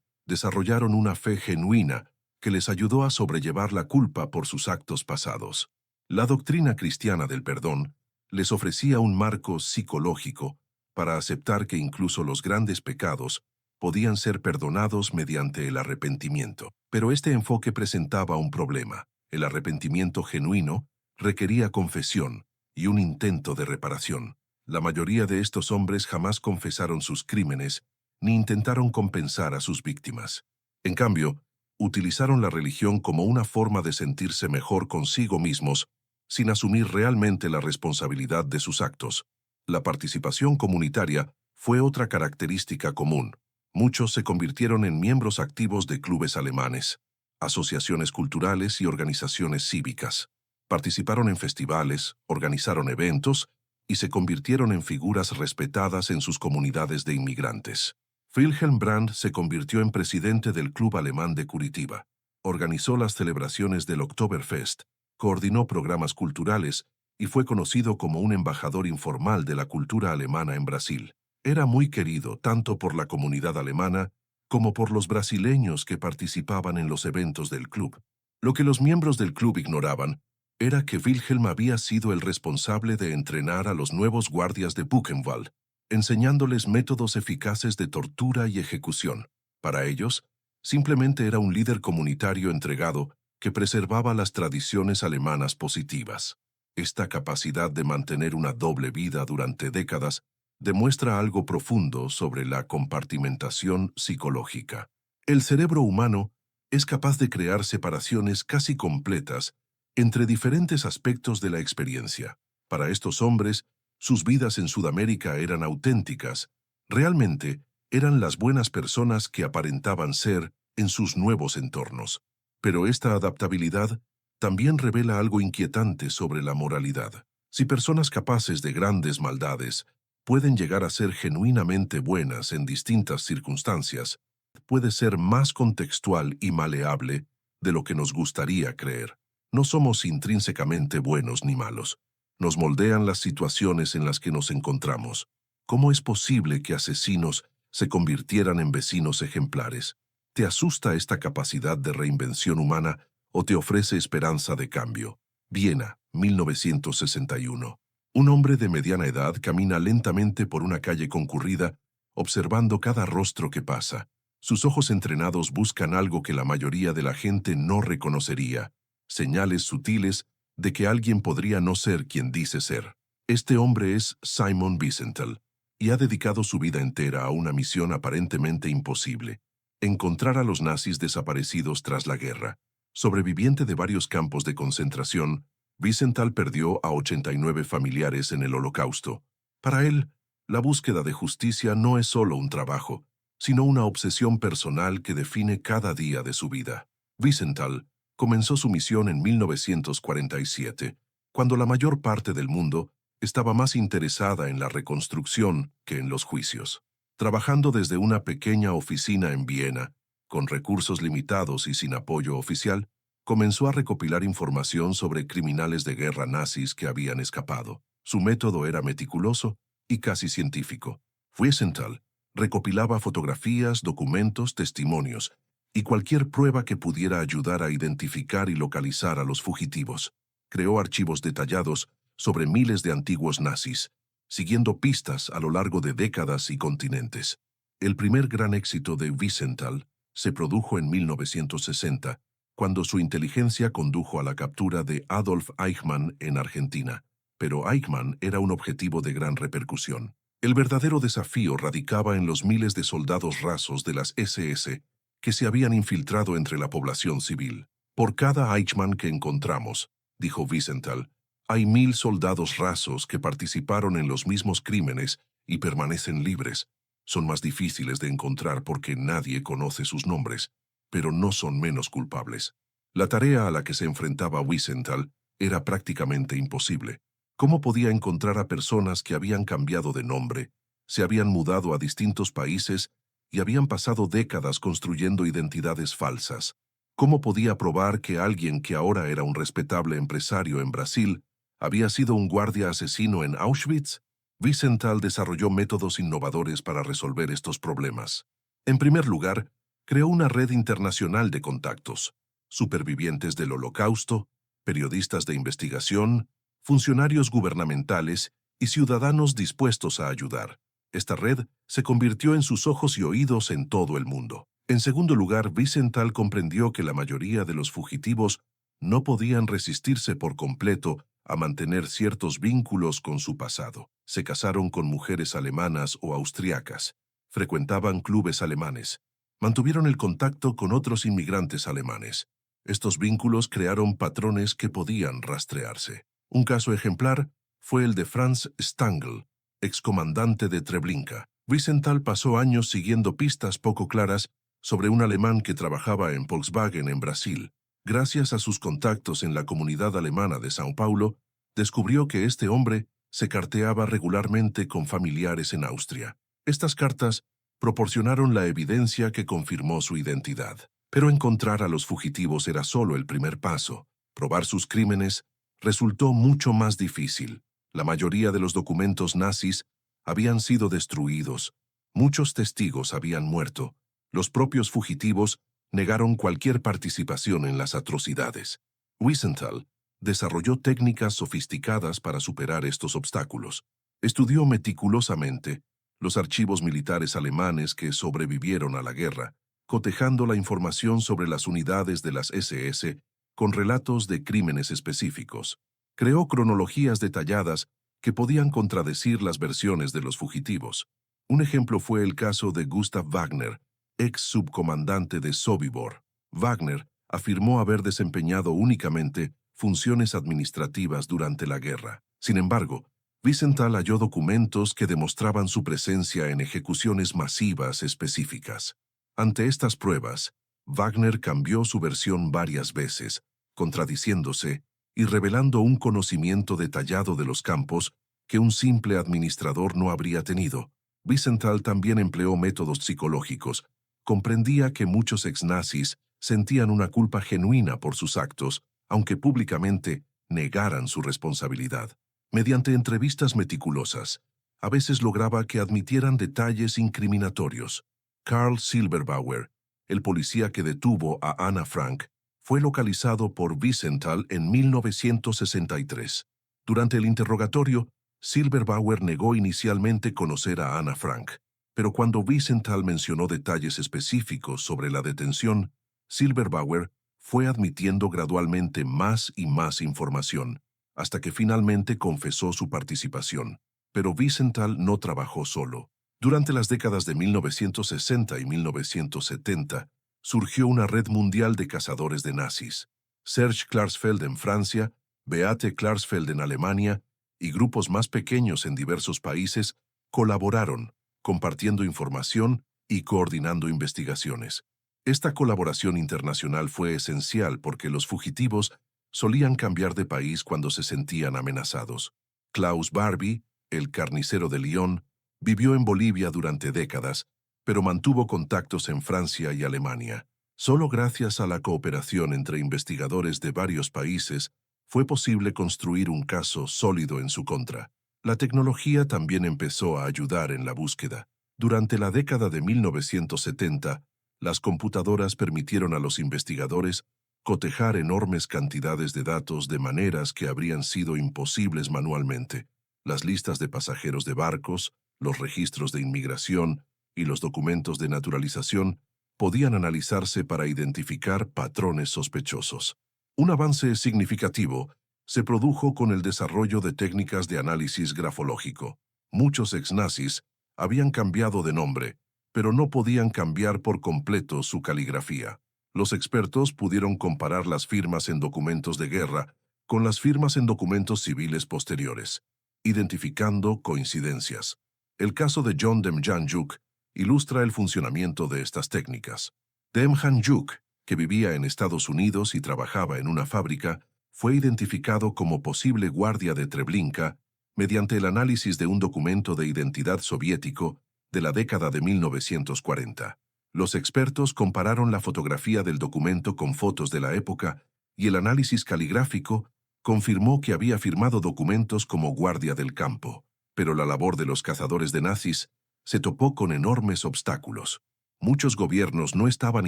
desarrollaron una fe genuina que les ayudó a sobrellevar la culpa por sus actos pasados. La doctrina cristiana del perdón les ofrecía un marco psicológico para aceptar que incluso los grandes pecados podían ser perdonados mediante el arrepentimiento. Pero este enfoque presentaba un problema. El arrepentimiento genuino requería confesión y un intento de reparación. La mayoría de estos hombres jamás confesaron sus crímenes ni intentaron compensar a sus víctimas. En cambio, utilizaron la religión como una forma de sentirse mejor consigo mismos sin asumir realmente la responsabilidad de sus actos. La participación comunitaria fue otra característica común. Muchos se convirtieron en miembros activos de clubes alemanes, asociaciones culturales y organizaciones cívicas. Participaron en festivales, organizaron eventos y se convirtieron en figuras respetadas en sus comunidades de inmigrantes. Wilhelm Brandt se convirtió en presidente del Club Alemán de Curitiba. Organizó las celebraciones del Oktoberfest, coordinó programas culturales y fue conocido como un embajador informal de la cultura alemana en Brasil. Era muy querido tanto por la comunidad alemana como por los brasileños que participaban en los eventos del club. Lo que los miembros del club ignoraban era que Wilhelm había sido el responsable de entrenar a los nuevos guardias de Buchenwald, enseñándoles métodos eficaces de tortura y ejecución. Para ellos, simplemente era un líder comunitario entregado que preservaba las tradiciones alemanas positivas. Esta capacidad de mantener una doble vida durante décadas demuestra algo profundo sobre la compartimentación psicológica. El cerebro humano es capaz de crear separaciones casi completas entre diferentes aspectos de la experiencia. Para estos hombres, sus vidas en Sudamérica eran auténticas. Realmente, eran las buenas personas que aparentaban ser en sus nuevos entornos. Pero esta adaptabilidad también revela algo inquietante sobre la moralidad. Si personas capaces de grandes maldades pueden llegar a ser genuinamente buenas en distintas circunstancias, puede ser más contextual y maleable de lo que nos gustaría creer. No somos intrínsecamente buenos ni malos. Nos moldean las situaciones en las que nos encontramos. ¿Cómo es posible que asesinos se convirtieran en vecinos ejemplares? ¿Te asusta esta capacidad de reinvención humana o te ofrece esperanza de cambio? Viena, 1961. Un hombre de mediana edad camina lentamente por una calle concurrida, observando cada rostro que pasa. Sus ojos entrenados buscan algo que la mayoría de la gente no reconocería, señales sutiles de que alguien podría no ser quien dice ser. Este hombre es Simon Wiesenthal, y ha dedicado su vida entera a una misión aparentemente imposible: encontrar a los nazis desaparecidos tras la guerra. Sobreviviente de varios campos de concentración, Wiesenthal perdió a 89 familiares en el Holocausto. Para él, la búsqueda de justicia no es solo un trabajo, sino una obsesión personal que define cada día de su vida. Wiesenthal comenzó su misión en 1947, cuando la mayor parte del mundo estaba más interesada en la reconstrucción que en los juicios. Trabajando desde una pequeña oficina en Viena, con recursos limitados y sin apoyo oficial, comenzó a recopilar información sobre criminales de guerra nazis que habían escapado. Su método era meticuloso y casi científico. Wiesenthal recopilaba fotografías, documentos, testimonios y cualquier prueba que pudiera ayudar a identificar y localizar a los fugitivos. Creó archivos detallados sobre miles de antiguos nazis, siguiendo pistas a lo largo de décadas y continentes. El primer gran éxito de Wiesenthal se produjo en 1960, cuando su inteligencia condujo a la captura de Adolf Eichmann en Argentina. Pero Eichmann era un objetivo de gran repercusión. El verdadero desafío radicaba en los miles de soldados rasos de las SS que se habían infiltrado entre la población civil. Por cada Eichmann que encontramos, dijo Wiesenthal, hay 1000 soldados rasos que participaron en los mismos crímenes y permanecen libres. Son más difíciles de encontrar porque nadie conoce sus nombres, pero no son menos culpables. La tarea a la que se enfrentaba Wiesenthal era prácticamente imposible. ¿Cómo podía encontrar a personas que habían cambiado de nombre, se habían mudado a distintos países y habían pasado décadas construyendo identidades falsas? ¿Cómo podía probar que alguien que ahora era un respetable empresario en Brasil había sido un guardia asesino en Auschwitz? Wiesenthal desarrolló métodos innovadores para resolver estos problemas. En primer lugar, creó una red internacional de contactos: supervivientes del Holocausto, periodistas de investigación, funcionarios gubernamentales y ciudadanos dispuestos a ayudar. Esta red se convirtió en sus ojos y oídos en todo el mundo. En segundo lugar, Wiesenthal comprendió que la mayoría de los fugitivos no podían resistirse por completo a mantener ciertos vínculos con su pasado. Se casaron con mujeres alemanas o austriacas, frecuentaban clubes alemanes, mantuvieron el contacto con otros inmigrantes alemanes. Estos vínculos crearon patrones que podían rastrearse. Un caso ejemplar fue el de Franz Stangl, excomandante de Treblinka. Wiesenthal pasó años siguiendo pistas poco claras sobre un alemán que trabajaba en Volkswagen en Brasil. Gracias a sus contactos en la comunidad alemana de São Paulo, descubrió que este hombre se carteaba regularmente con familiares en Austria. Estas cartas proporcionaron la evidencia que confirmó su identidad. Pero encontrar a los fugitivos era solo el primer paso. Probar sus crímenes resultó mucho más difícil. La mayoría de los documentos nazis habían sido destruidos. Muchos testigos habían muerto. Los propios fugitivos negaron cualquier participación en las atrocidades. Wiesenthal desarrolló técnicas sofisticadas para superar estos obstáculos. Estudió meticulosamente los archivos militares alemanes que sobrevivieron a la guerra, cotejando la información sobre las unidades de las SS con relatos de crímenes específicos. Creó cronologías detalladas que podían contradecir las versiones de los fugitivos. Un ejemplo fue el caso de Gustav Wagner, ex subcomandante de Sobibor. Wagner afirmó haber desempeñado únicamente funciones administrativas durante la guerra. Sin embargo, Wiesenthal halló documentos que demostraban su presencia en ejecuciones masivas específicas. Ante estas pruebas, Wagner cambió su versión varias veces, contradiciéndose y revelando un conocimiento detallado de los campos que un simple administrador no habría tenido. Wiesenthal también empleó métodos psicológicos. Comprendía que muchos exnazis sentían una culpa genuina por sus actos, aunque públicamente negaran su responsabilidad. Mediante entrevistas meticulosas, a veces lograba que admitieran detalles incriminatorios. Karl Silberbauer, el policía que detuvo a Anna Frank, fue localizado por Wiesenthal en 1963. Durante el interrogatorio, Silberbauer negó inicialmente conocer a Anna Frank, pero cuando Wiesenthal mencionó detalles específicos sobre la detención, Silberbauer fue admitiendo gradualmente más y más información, hasta que finalmente confesó su participación. Pero Wiesenthal no trabajó solo. Durante las décadas de 1960 y 1970, surgió una red mundial de cazadores de nazis. Serge Klarsfeld en Francia, Beate Klarsfeld en Alemania y grupos más pequeños en diversos países colaboraron, compartiendo información y coordinando investigaciones. Esta colaboración internacional fue esencial porque los fugitivos solían cambiar de país cuando se sentían amenazados. Klaus Barbie, el carnicero de Lyon, vivió en Bolivia durante décadas, pero mantuvo contactos en Francia y Alemania. Solo gracias a la cooperación entre investigadores de varios países fue posible construir un caso sólido en su contra. La tecnología también empezó a ayudar en la búsqueda. Durante la década de 1970, las computadoras permitieron a los investigadores cotejar enormes cantidades de datos de maneras que habrían sido imposibles manualmente. Las listas de pasajeros de barcos, los registros de inmigración y los documentos de naturalización podían analizarse para identificar patrones sospechosos. Un avance significativo se produjo con el desarrollo de técnicas de análisis grafológico. Muchos exnazis habían cambiado de nombre, pero no podían cambiar por completo su caligrafía. Los expertos pudieron comparar las firmas en documentos de guerra con las firmas en documentos civiles posteriores, identificando coincidencias. El caso de John Demjanjuk ilustra el funcionamiento de estas técnicas. Demjanjuk, que vivía en Estados Unidos y trabajaba en una fábrica, fue identificado como posible guardia de Treblinka mediante el análisis de un documento de identidad soviético de la década de 1940. Los expertos compararon la fotografía del documento con fotos de la época y el análisis caligráfico confirmó que había firmado documentos como guardia del campo. Pero la labor de los cazadores de nazis se topó con enormes obstáculos. Muchos gobiernos no estaban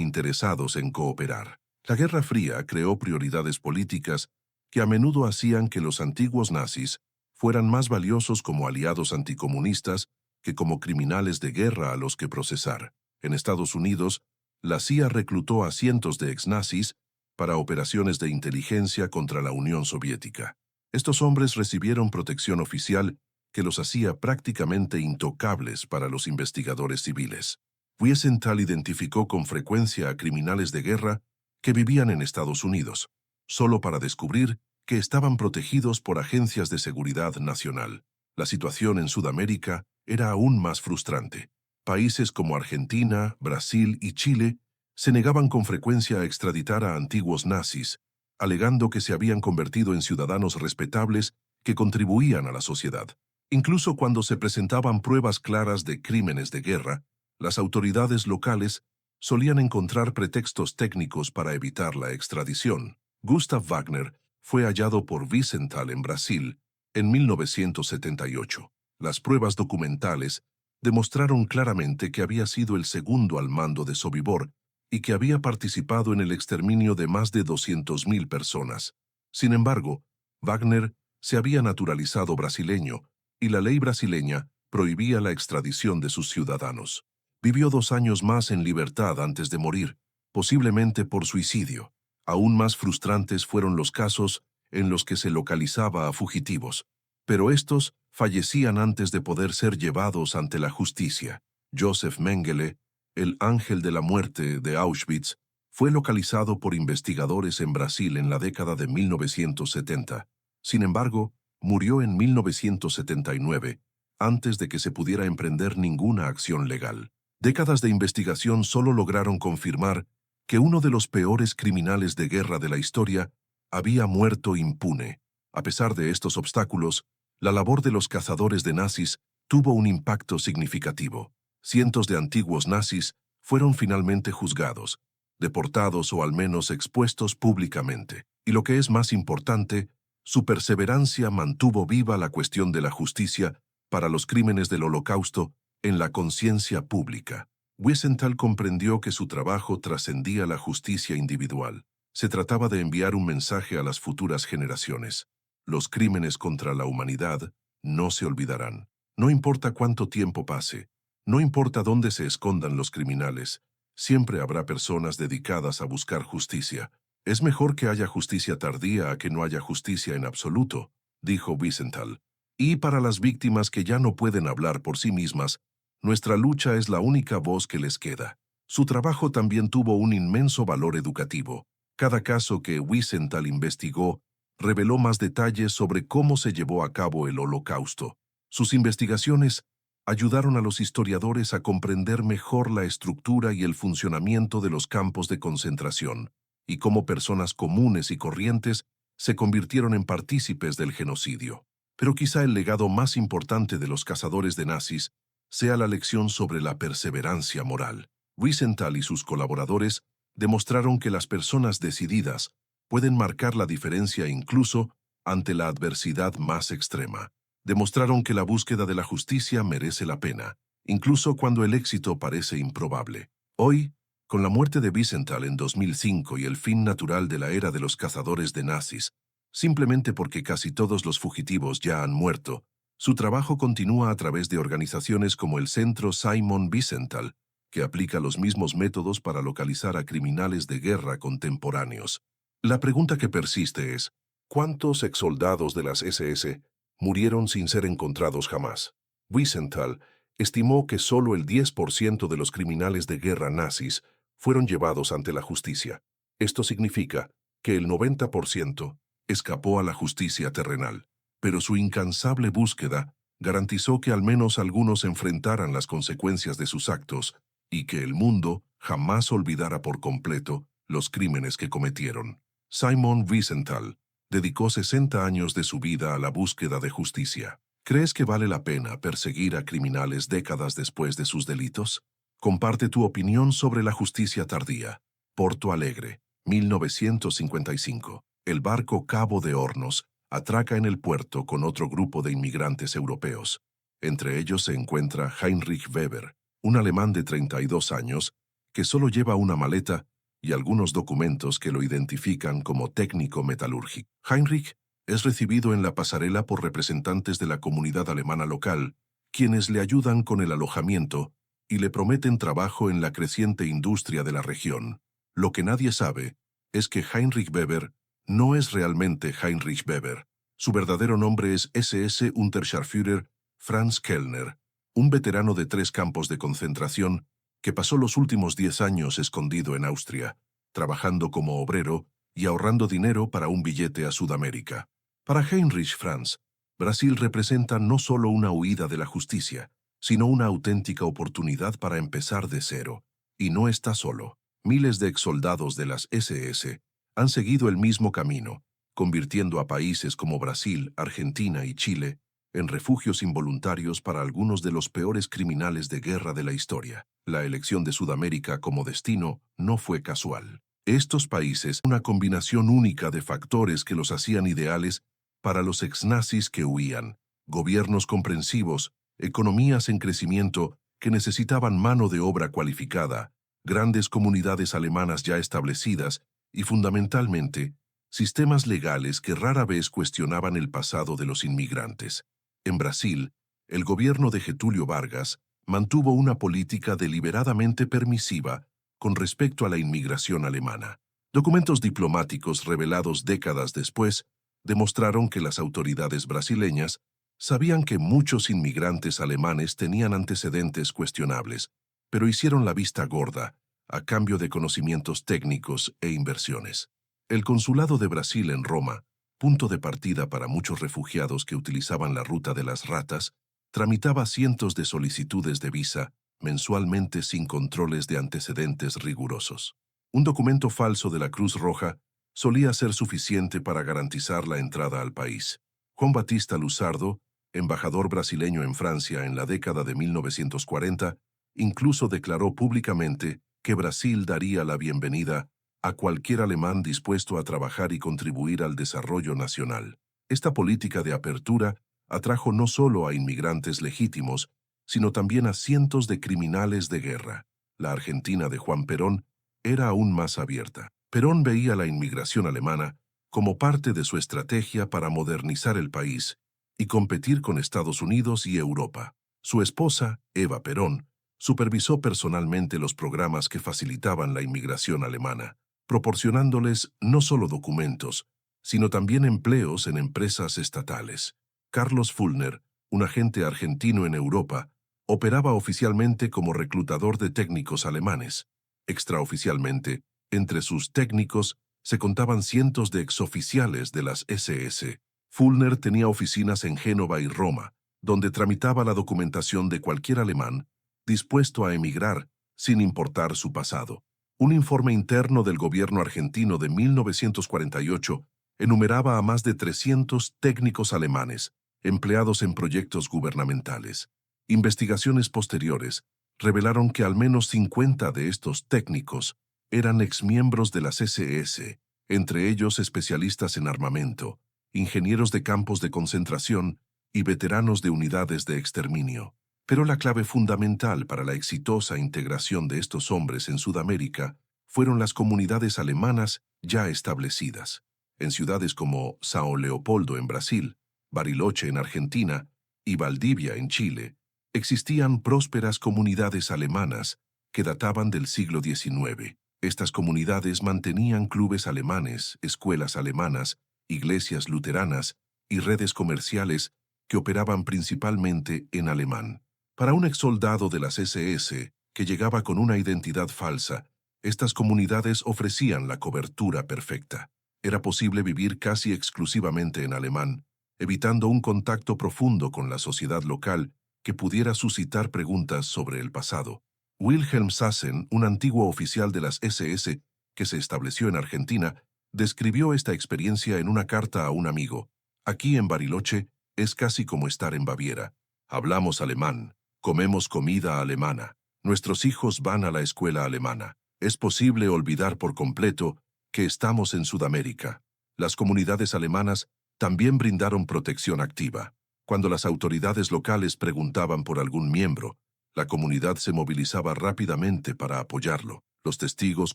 interesados en cooperar. La Guerra Fría creó prioridades políticas que a menudo hacían que los antiguos nazis fueran más valiosos como aliados anticomunistas que como criminales de guerra a los que procesar. En Estados Unidos, la CIA reclutó a cientos de exnazis para operaciones de inteligencia contra la Unión Soviética. Estos hombres recibieron protección oficial que los hacía prácticamente intocables para los investigadores civiles. Wiesenthal identificó con frecuencia a criminales de guerra que vivían en Estados Unidos, solo para descubrir que estaban protegidos por agencias de seguridad nacional. La situación en Sudamérica era aún más frustrante. Países como Argentina, Brasil y Chile se negaban con frecuencia a extraditar a antiguos nazis, alegando que se habían convertido en ciudadanos respetables que contribuían a la sociedad. Incluso cuando se presentaban pruebas claras de crímenes de guerra, las autoridades locales solían encontrar pretextos técnicos para evitar la extradición. Gustav Wagner fue hallado por Wiesenthal en Brasil en 1978. Las pruebas documentales demostraron claramente que había sido el segundo al mando de Sobibor y que había participado en el exterminio de más de 200.000 personas. Sin embargo, Wagner se había naturalizado brasileño y la ley brasileña prohibía la extradición de sus ciudadanos. Vivió 2 años más en libertad antes de morir, posiblemente por suicidio. Aún más frustrantes fueron los casos en los que se localizaba a fugitivos, pero estos fallecían antes de poder ser llevados ante la justicia. Josef Mengele, el ángel de la muerte de Auschwitz, fue localizado por investigadores en Brasil en la década de 1970. Sin embargo, murió en 1979, antes de que se pudiera emprender ninguna acción legal. Décadas de investigación solo lograron confirmar que uno de los peores criminales de guerra de la historia había muerto impune. A pesar de estos obstáculos, la labor de los cazadores de nazis tuvo un impacto significativo. Cientos de antiguos nazis fueron finalmente juzgados, deportados o al menos expuestos públicamente. Y lo que es más importante, su perseverancia mantuvo viva la cuestión de la justicia para los crímenes del Holocausto en la conciencia pública. Wiesenthal comprendió que su trabajo trascendía la justicia individual. Se trataba de enviar un mensaje a las futuras generaciones. Los crímenes contra la humanidad no se olvidarán. No importa cuánto tiempo pase, no importa dónde se escondan los criminales, siempre habrá personas dedicadas a buscar justicia. Es mejor que haya justicia tardía a que no haya justicia en absoluto, dijo Wiesenthal. Y para las víctimas que ya no pueden hablar por sí mismas, nuestra lucha es la única voz que les queda. Su trabajo también tuvo un inmenso valor educativo. Cada caso que Wiesenthal investigó reveló más detalles sobre cómo se llevó a cabo el Holocausto. Sus investigaciones ayudaron a los historiadores a comprender mejor la estructura y el funcionamiento de los campos de concentración, y cómo personas comunes y corrientes se convirtieron en partícipes del genocidio. Pero quizá el legado más importante de los cazadores de nazis sea la lección sobre la perseverancia moral. Wiesenthal y sus colaboradores demostraron que las personas decididas pueden marcar la diferencia incluso ante la adversidad más extrema. Demostraron que la búsqueda de la justicia merece la pena, incluso cuando el éxito parece improbable. Hoy, con la muerte de Wiesenthal en 2005 y el fin natural de la era de los cazadores de nazis, simplemente porque casi todos los fugitivos ya han muerto, su trabajo continúa a través de organizaciones como el Centro Simon Wiesenthal, que aplica los mismos métodos para localizar a criminales de guerra contemporáneos. La pregunta que persiste es, ¿cuántos exsoldados de las SS murieron sin ser encontrados jamás? Wiesenthal estimó que solo el 10% de los criminales de guerra nazis fueron llevados ante la justicia. Esto significa que el 90% escapó a la justicia terrenal, pero su incansable búsqueda garantizó que al menos algunos enfrentaran las consecuencias de sus actos y que el mundo jamás olvidara por completo los crímenes que cometieron. Simon Wiesenthal dedicó 60 años de su vida a la búsqueda de justicia. ¿Crees que vale la pena perseguir a criminales décadas después de sus delitos? Comparte tu opinión sobre la justicia tardía. Porto Alegre, 1955. El barco Cabo de Hornos atraca en el puerto con otro grupo de inmigrantes europeos. Entre ellos se encuentra Heinrich Weber, un alemán de 32 años, que solo lleva una maleta y algunos documentos que lo identifican como técnico metalúrgico. Heinrich es recibido en la pasarela por representantes de la comunidad alemana local, quienes le ayudan con el alojamiento y le prometen trabajo en la creciente industria de la región. Lo que nadie sabe es que Heinrich Weber no es realmente Heinrich Weber. Su verdadero nombre es SS Unterscharführer Franz Kellner, un veterano de 3 campos de concentración que pasó los últimos 10 años escondido en Austria, trabajando como obrero y ahorrando dinero para un billete a Sudamérica. Para Heinrich Franz, Brasil representa no solo una huida de la justicia, sino una auténtica oportunidad para empezar de cero. Y no está solo. Miles de exsoldados de las SS han seguido el mismo camino, convirtiendo a países como Brasil, Argentina y Chile en refugios involuntarios para algunos de los peores criminales de guerra de la historia. La elección de Sudamérica como destino no fue casual. Estos países, una combinación única de factores que los hacían ideales para los exnazis que huían, gobiernos comprensivos, economías en crecimiento que necesitaban mano de obra cualificada, grandes comunidades alemanas ya establecidas y, fundamentalmente, sistemas legales que rara vez cuestionaban el pasado de los inmigrantes. En Brasil, el gobierno de Getúlio Vargas mantuvo una política deliberadamente permisiva con respecto a la inmigración alemana. Documentos diplomáticos revelados décadas después demostraron que las autoridades brasileñas sabían que muchos inmigrantes alemanes tenían antecedentes cuestionables, pero hicieron la vista gorda a cambio de conocimientos técnicos e inversiones. El Consulado de Brasil en Roma, punto de partida para muchos refugiados que utilizaban la ruta de las ratas, tramitaba cientos de solicitudes de visa mensualmente sin controles de antecedentes rigurosos. Un documento falso de la Cruz Roja solía ser suficiente para garantizar la entrada al país. Juan Batista Luzardo, embajador brasileño en Francia en la década de 1940, incluso declaró públicamente que Brasil daría la bienvenida a cualquier alemán dispuesto a trabajar y contribuir al desarrollo nacional. Esta política de apertura atrajo no solo a inmigrantes legítimos, sino también a cientos de criminales de guerra. La Argentina de Juan Perón era aún más abierta. Perón veía la inmigración alemana como parte de su estrategia para modernizar el país y competir con Estados Unidos y Europa. Su esposa, Eva Perón, supervisó personalmente los programas que facilitaban la inmigración alemana, proporcionándoles no solo documentos, sino también empleos en empresas estatales. Carlos Fulner, un agente argentino en Europa, operaba oficialmente como reclutador de técnicos alemanes. Extraoficialmente, entre sus técnicos se contaban cientos de exoficiales de las SS. Fulner tenía oficinas en Génova y Roma, donde tramitaba la documentación de cualquier alemán dispuesto a emigrar sin importar su pasado. Un informe interno del gobierno argentino de 1948 enumeraba a más de 300 técnicos alemanes empleados en proyectos gubernamentales. Investigaciones posteriores revelaron que al menos 50 de estos técnicos eran exmiembros de las SS, entre ellos especialistas en armamento, ingenieros de campos de concentración y veteranos de unidades de exterminio. Pero la clave fundamental para la exitosa integración de estos hombres en Sudamérica fueron las comunidades alemanas ya establecidas. En ciudades como São Leopoldo en Brasil, Bariloche en Argentina y Valdivia en Chile, existían prósperas comunidades alemanas que databan del siglo XIX. Estas comunidades mantenían clubes alemanes, escuelas alemanas, iglesias luteranas y redes comerciales que operaban principalmente en alemán. Para un exsoldado de las SS que llegaba con una identidad falsa, estas comunidades ofrecían la cobertura perfecta. Era posible vivir casi exclusivamente en alemán, evitando un contacto profundo con la sociedad local que pudiera suscitar preguntas sobre el pasado. Wilhelm Sassen, un antiguo oficial de las SS que se estableció en Argentina, describió esta experiencia en una carta a un amigo. Aquí en Bariloche es casi como estar en Baviera. Hablamos alemán, comemos comida alemana, Nuestros hijos van a la escuela alemana. Es posible olvidar por completo que estamos en Sudamérica. Las comunidades alemanas también brindaron protección activa. Cuando las autoridades locales preguntaban por algún miembro, la comunidad se movilizaba rápidamente para apoyarlo. Los testigos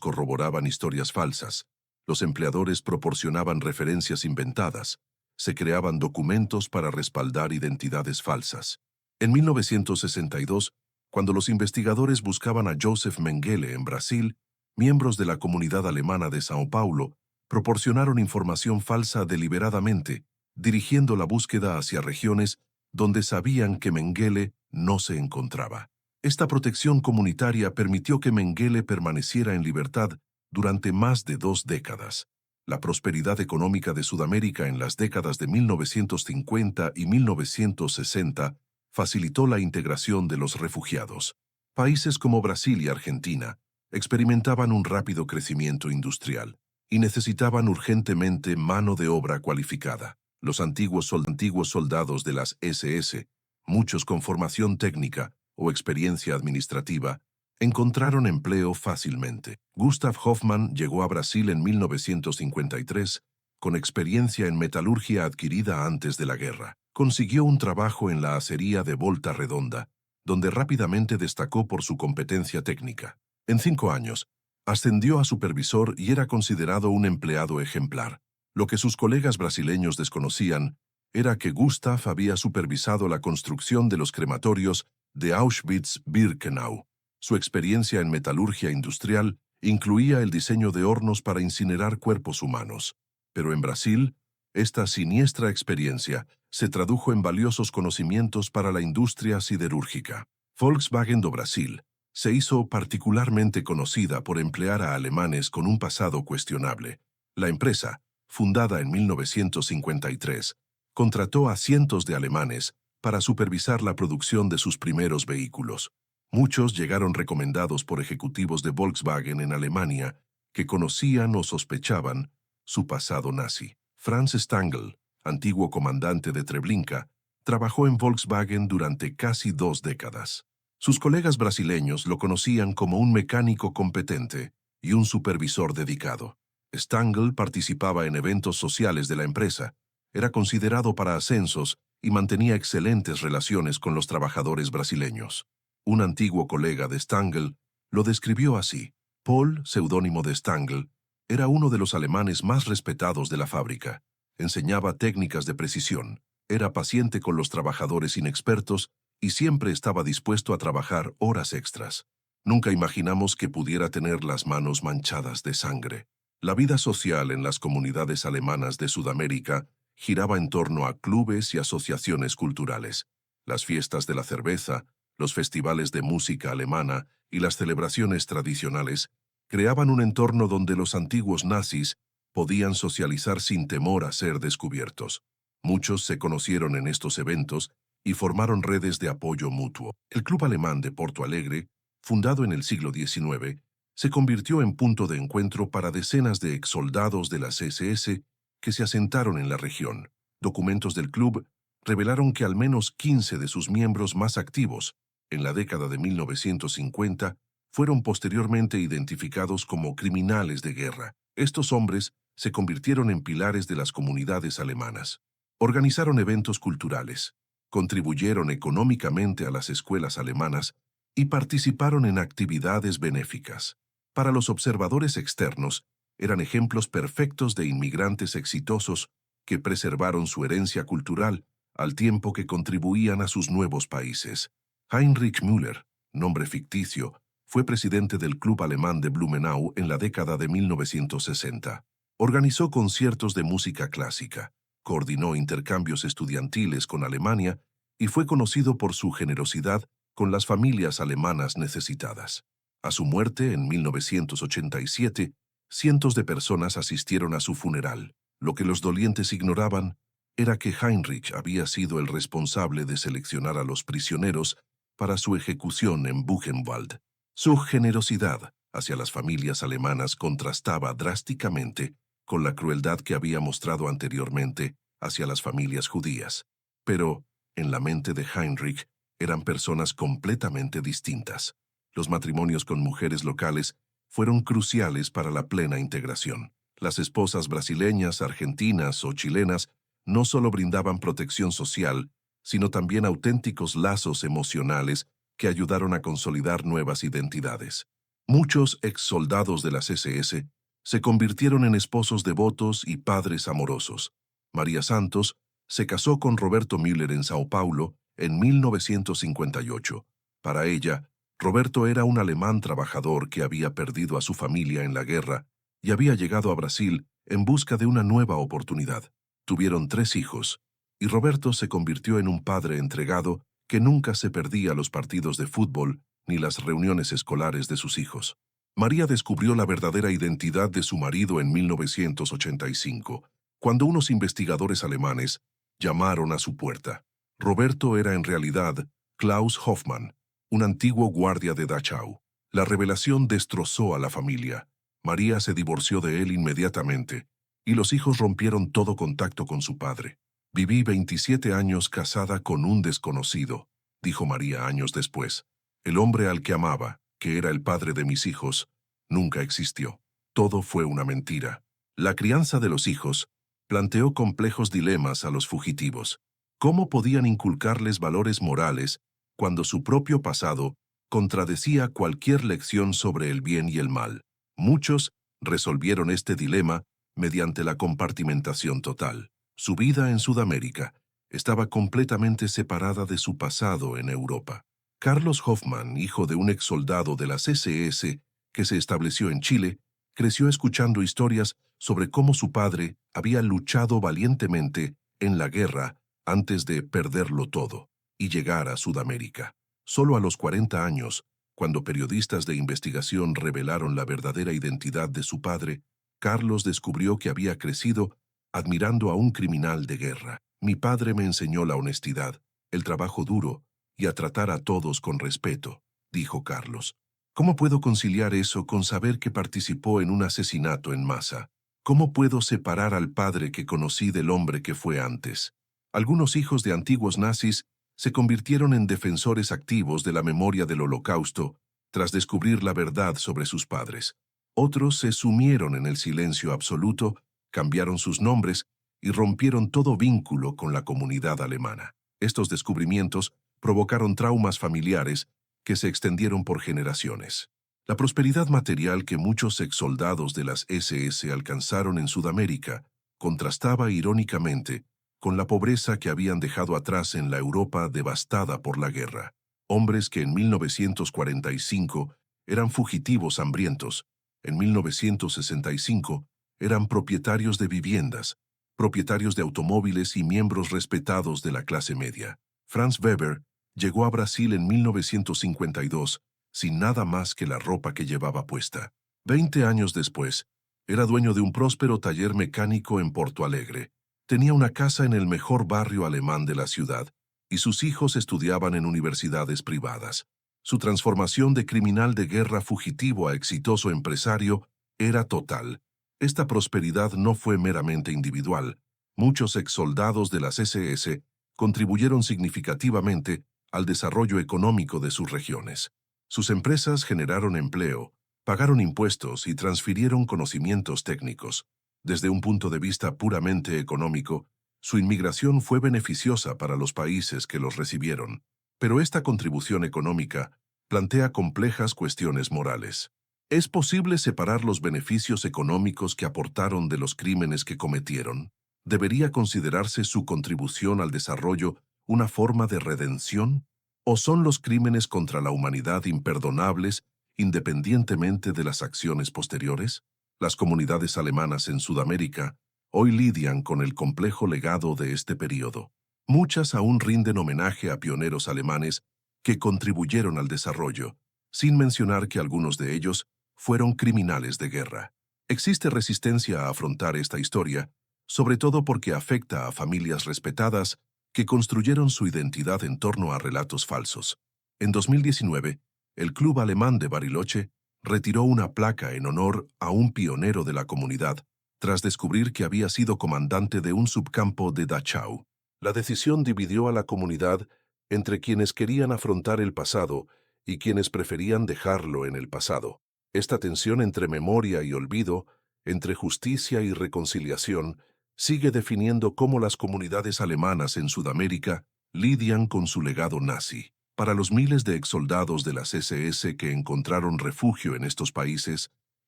corroboraban historias falsas. Los empleadores proporcionaban referencias inventadas. Se creaban documentos para respaldar identidades falsas. En 1962, cuando los investigadores buscaban a Joseph Mengele en Brasil, miembros de la comunidad alemana de Sao Paulo proporcionaron información falsa deliberadamente, dirigiendo la búsqueda hacia regiones donde sabían que Mengele no se encontraba. Esta protección comunitaria permitió que Mengele permaneciera en libertad durante más de 2 décadas. La prosperidad económica de Sudamérica en las décadas de 1950 y 1960 facilitó la integración de los refugiados. Países como Brasil y Argentina experimentaban un rápido crecimiento industrial y necesitaban urgentemente mano de obra cualificada. Los antiguos soldados de las SS, muchos con formación técnica o experiencia administrativa, encontraron empleo fácilmente. Gustav Hoffmann llegó a Brasil en 1953 con experiencia en metalurgia adquirida antes de la guerra. Consiguió un trabajo en la acería de Volta Redonda, donde rápidamente destacó por su competencia técnica. En 5 años, ascendió a supervisor y era considerado un empleado ejemplar. Lo que sus colegas brasileños desconocían era que Gustav había supervisado la construcción de los crematorios de Auschwitz-Birkenau. Su experiencia en metalurgia industrial incluía el diseño de hornos para incinerar cuerpos humanos. Pero en Brasil, esta siniestra experiencia se tradujo en valiosos conocimientos para la industria siderúrgica. Volkswagen do Brasil se hizo particularmente conocida por emplear a alemanes con un pasado cuestionable. La empresa, fundada en 1953, contrató a cientos de alemanes para supervisar la producción de sus primeros vehículos. Muchos llegaron recomendados por ejecutivos de Volkswagen en Alemania que conocían o sospechaban su pasado nazi. Franz Stangl, antiguo comandante de Treblinka, trabajó en Volkswagen durante casi 2 décadas. Sus colegas brasileños lo conocían como un mecánico competente y un supervisor dedicado. Stangl participaba en eventos sociales de la empresa, era considerado para ascensos y mantenía excelentes relaciones con los trabajadores brasileños. Un antiguo colega de Stangl lo describió así. Paul, seudónimo de Stangl, era uno de los alemanes más respetados de la fábrica. Enseñaba técnicas de precisión, era paciente con los trabajadores inexpertos y siempre estaba dispuesto a trabajar horas extras. Nunca imaginamos que pudiera tener las manos manchadas de sangre. La vida social en las comunidades alemanas de Sudamérica giraba en torno a clubes y asociaciones culturales. Las fiestas de la cerveza, los festivales de música alemana y las celebraciones tradicionales creaban un entorno donde los antiguos nazis podían socializar sin temor a ser descubiertos. Muchos se conocieron en estos eventos y formaron redes de apoyo mutuo. El Club Alemán de Porto Alegre, fundado en el siglo XIX, se convirtió en punto de encuentro para decenas de exsoldados de las SS que se asentaron en la región. Documentos del club revelaron que al menos 15 de sus miembros más activos, en la década de 1950, fueron posteriormente identificados como criminales de guerra. Estos hombres se convirtieron en pilares de las comunidades alemanas. Organizaron eventos culturales, contribuyeron económicamente a las escuelas alemanas y participaron en actividades benéficas. Para los observadores externos, eran ejemplos perfectos de inmigrantes exitosos que preservaron su herencia cultural al tiempo que contribuían a sus nuevos países. Heinrich Müller, nombre ficticio, fue presidente del Club Alemán de Blumenau en la década de 1960. Organizó conciertos de música clásica, coordinó intercambios estudiantiles con Alemania y fue conocido por su generosidad con las familias alemanas necesitadas. A su muerte en 1987, cientos de personas asistieron a su funeral. Lo que los dolientes ignoraban era que Heinrich había sido el responsable de seleccionar a los prisioneros para su ejecución en Buchenwald. Su generosidad hacia las familias alemanas contrastaba drásticamente con la crueldad que había mostrado anteriormente hacia las familias judías. Pero, en la mente de Heinrich, eran personas completamente distintas. Los matrimonios con mujeres locales fueron cruciales para la plena integración. Las esposas brasileñas, argentinas o chilenas no solo brindaban protección social, sino también auténticos lazos emocionales que ayudaron a consolidar nuevas identidades. Muchos exsoldados de las SS se convirtieron en esposos devotos y padres amorosos. María Santos se casó con Roberto Müller en Sao Paulo en 1958. Para ella, Roberto era un alemán trabajador que había perdido a su familia en la guerra y había llegado a Brasil en busca de una nueva oportunidad. Tuvieron 3 hijos, y Roberto se convirtió en un padre entregado que nunca se perdía los partidos de fútbol ni las reuniones escolares de sus hijos. María descubrió la verdadera identidad de su marido en 1985, cuando unos investigadores alemanes llamaron a su puerta. Roberto era en realidad Klaus Hoffmann, un antiguo guardia de Dachau. La revelación destrozó a la familia. María se divorció de él inmediatamente, y los hijos rompieron todo contacto con su padre. «Viví 27 años casada con un desconocido», dijo María años después. «El hombre al que amaba, que era el padre de mis hijos, nunca existió. Todo fue una mentira». La crianza de los hijos planteó complejos dilemas a los fugitivos. ¿Cómo podían inculcarles valores morales cuando su propio pasado contradecía cualquier lección sobre el bien y el mal? Muchos resolvieron este dilema mediante la compartimentación total. Su vida en Sudamérica estaba completamente separada de su pasado en Europa. Carlos Hoffmann, hijo de un exsoldado de las SS que se estableció en Chile, creció escuchando historias sobre cómo su padre había luchado valientemente en la guerra antes de perderlo todo y llegar a Sudamérica. Solo a los 40 años, cuando periodistas de investigación revelaron la verdadera identidad de su padre, Carlos descubrió que había crecido admirando a un criminal de guerra. «Mi padre me enseñó la honestidad, el trabajo duro y a tratar a todos con respeto», dijo Carlos. «¿Cómo puedo conciliar eso con saber que participó en un asesinato en masa? ¿Cómo puedo separar al padre que conocí del hombre que fue antes?» Algunos hijos de antiguos nazis se convirtieron en defensores activos de la memoria del Holocausto tras descubrir la verdad sobre sus padres. Otros se sumieron en el silencio absoluto, cambiaron sus nombres y rompieron todo vínculo con la comunidad alemana. Estos descubrimientos provocaron traumas familiares que se extendieron por generaciones. La prosperidad material que muchos exsoldados de las SS alcanzaron en Sudamérica contrastaba irónicamente con la pobreza que habían dejado atrás en la Europa devastada por la guerra. Hombres que en 1945 eran fugitivos hambrientos, en 1965 eran propietarios de viviendas, propietarios de automóviles y miembros respetados de la clase media. Franz Weber llegó a Brasil en 1952 sin nada más que la ropa que llevaba puesta. 20 años después, era dueño de un próspero taller mecánico en Porto Alegre. Tenía una casa en el mejor barrio alemán de la ciudad, y sus hijos estudiaban en universidades privadas. Su transformación de criminal de guerra fugitivo a exitoso empresario era total. Esta prosperidad no fue meramente individual. Muchos exsoldados de las SS contribuyeron significativamente al desarrollo económico de sus regiones. Sus empresas generaron empleo, pagaron impuestos y transfirieron conocimientos técnicos. Desde un punto de vista puramente económico, su inmigración fue beneficiosa para los países que los recibieron, pero esta contribución económica plantea complejas cuestiones morales. ¿Es posible separar los beneficios económicos que aportaron de los crímenes que cometieron? ¿Debería considerarse su contribución al desarrollo una forma de redención? ¿O son los crímenes contra la humanidad imperdonables independientemente de las acciones posteriores? Las comunidades alemanas en Sudamérica hoy lidian con el complejo legado de este periodo. Muchas aún rinden homenaje a pioneros alemanes que contribuyeron al desarrollo, sin mencionar que algunos de ellos fueron criminales de guerra. Existe resistencia a afrontar esta historia, sobre todo porque afecta a familias respetadas que construyeron su identidad en torno a relatos falsos. En 2019, el Club Alemán de Bariloche retiró una placa en honor a un pionero de la comunidad, tras descubrir que había sido comandante de un subcampo de Dachau. La decisión dividió a la comunidad entre quienes querían afrontar el pasado y quienes preferían dejarlo en el pasado. Esta tensión entre memoria y olvido, entre justicia y reconciliación, sigue definiendo cómo las comunidades alemanas en Sudamérica lidian con su legado nazi. Para los miles de exsoldados de las SS que encontraron refugio en estos países,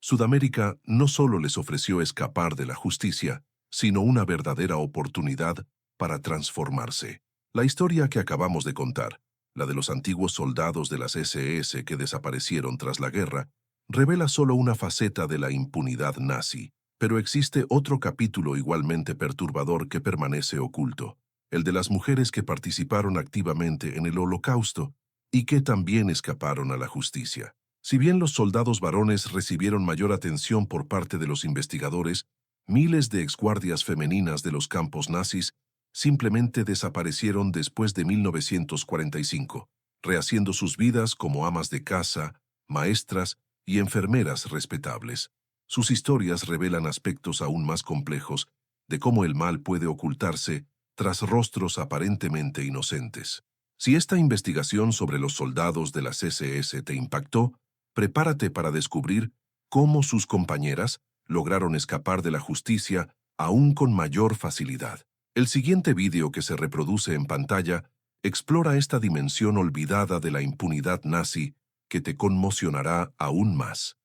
Sudamérica no solo les ofreció escapar de la justicia, sino una verdadera oportunidad para transformarse. La historia que acabamos de contar, la de los antiguos soldados de las SS que desaparecieron tras la guerra, revela solo una faceta de la impunidad nazi, pero existe otro capítulo igualmente perturbador que permanece oculto, el de las mujeres que participaron activamente en el Holocausto y que también escaparon a la justicia. Si bien los soldados varones recibieron mayor atención por parte de los investigadores, miles de exguardias femeninas de los campos nazis simplemente desaparecieron después de 1945, rehaciendo sus vidas como amas de casa, maestras y enfermeras respetables. Sus historias revelan aspectos aún más complejos de cómo el mal puede ocultarse tras rostros aparentemente inocentes. Si esta investigación sobre los soldados de las SS te impactó, prepárate para descubrir cómo sus compañeras lograron escapar de la justicia aún con mayor facilidad. El siguiente vídeo que se reproduce en pantalla explora esta dimensión olvidada de la impunidad nazi que te conmocionará aún más.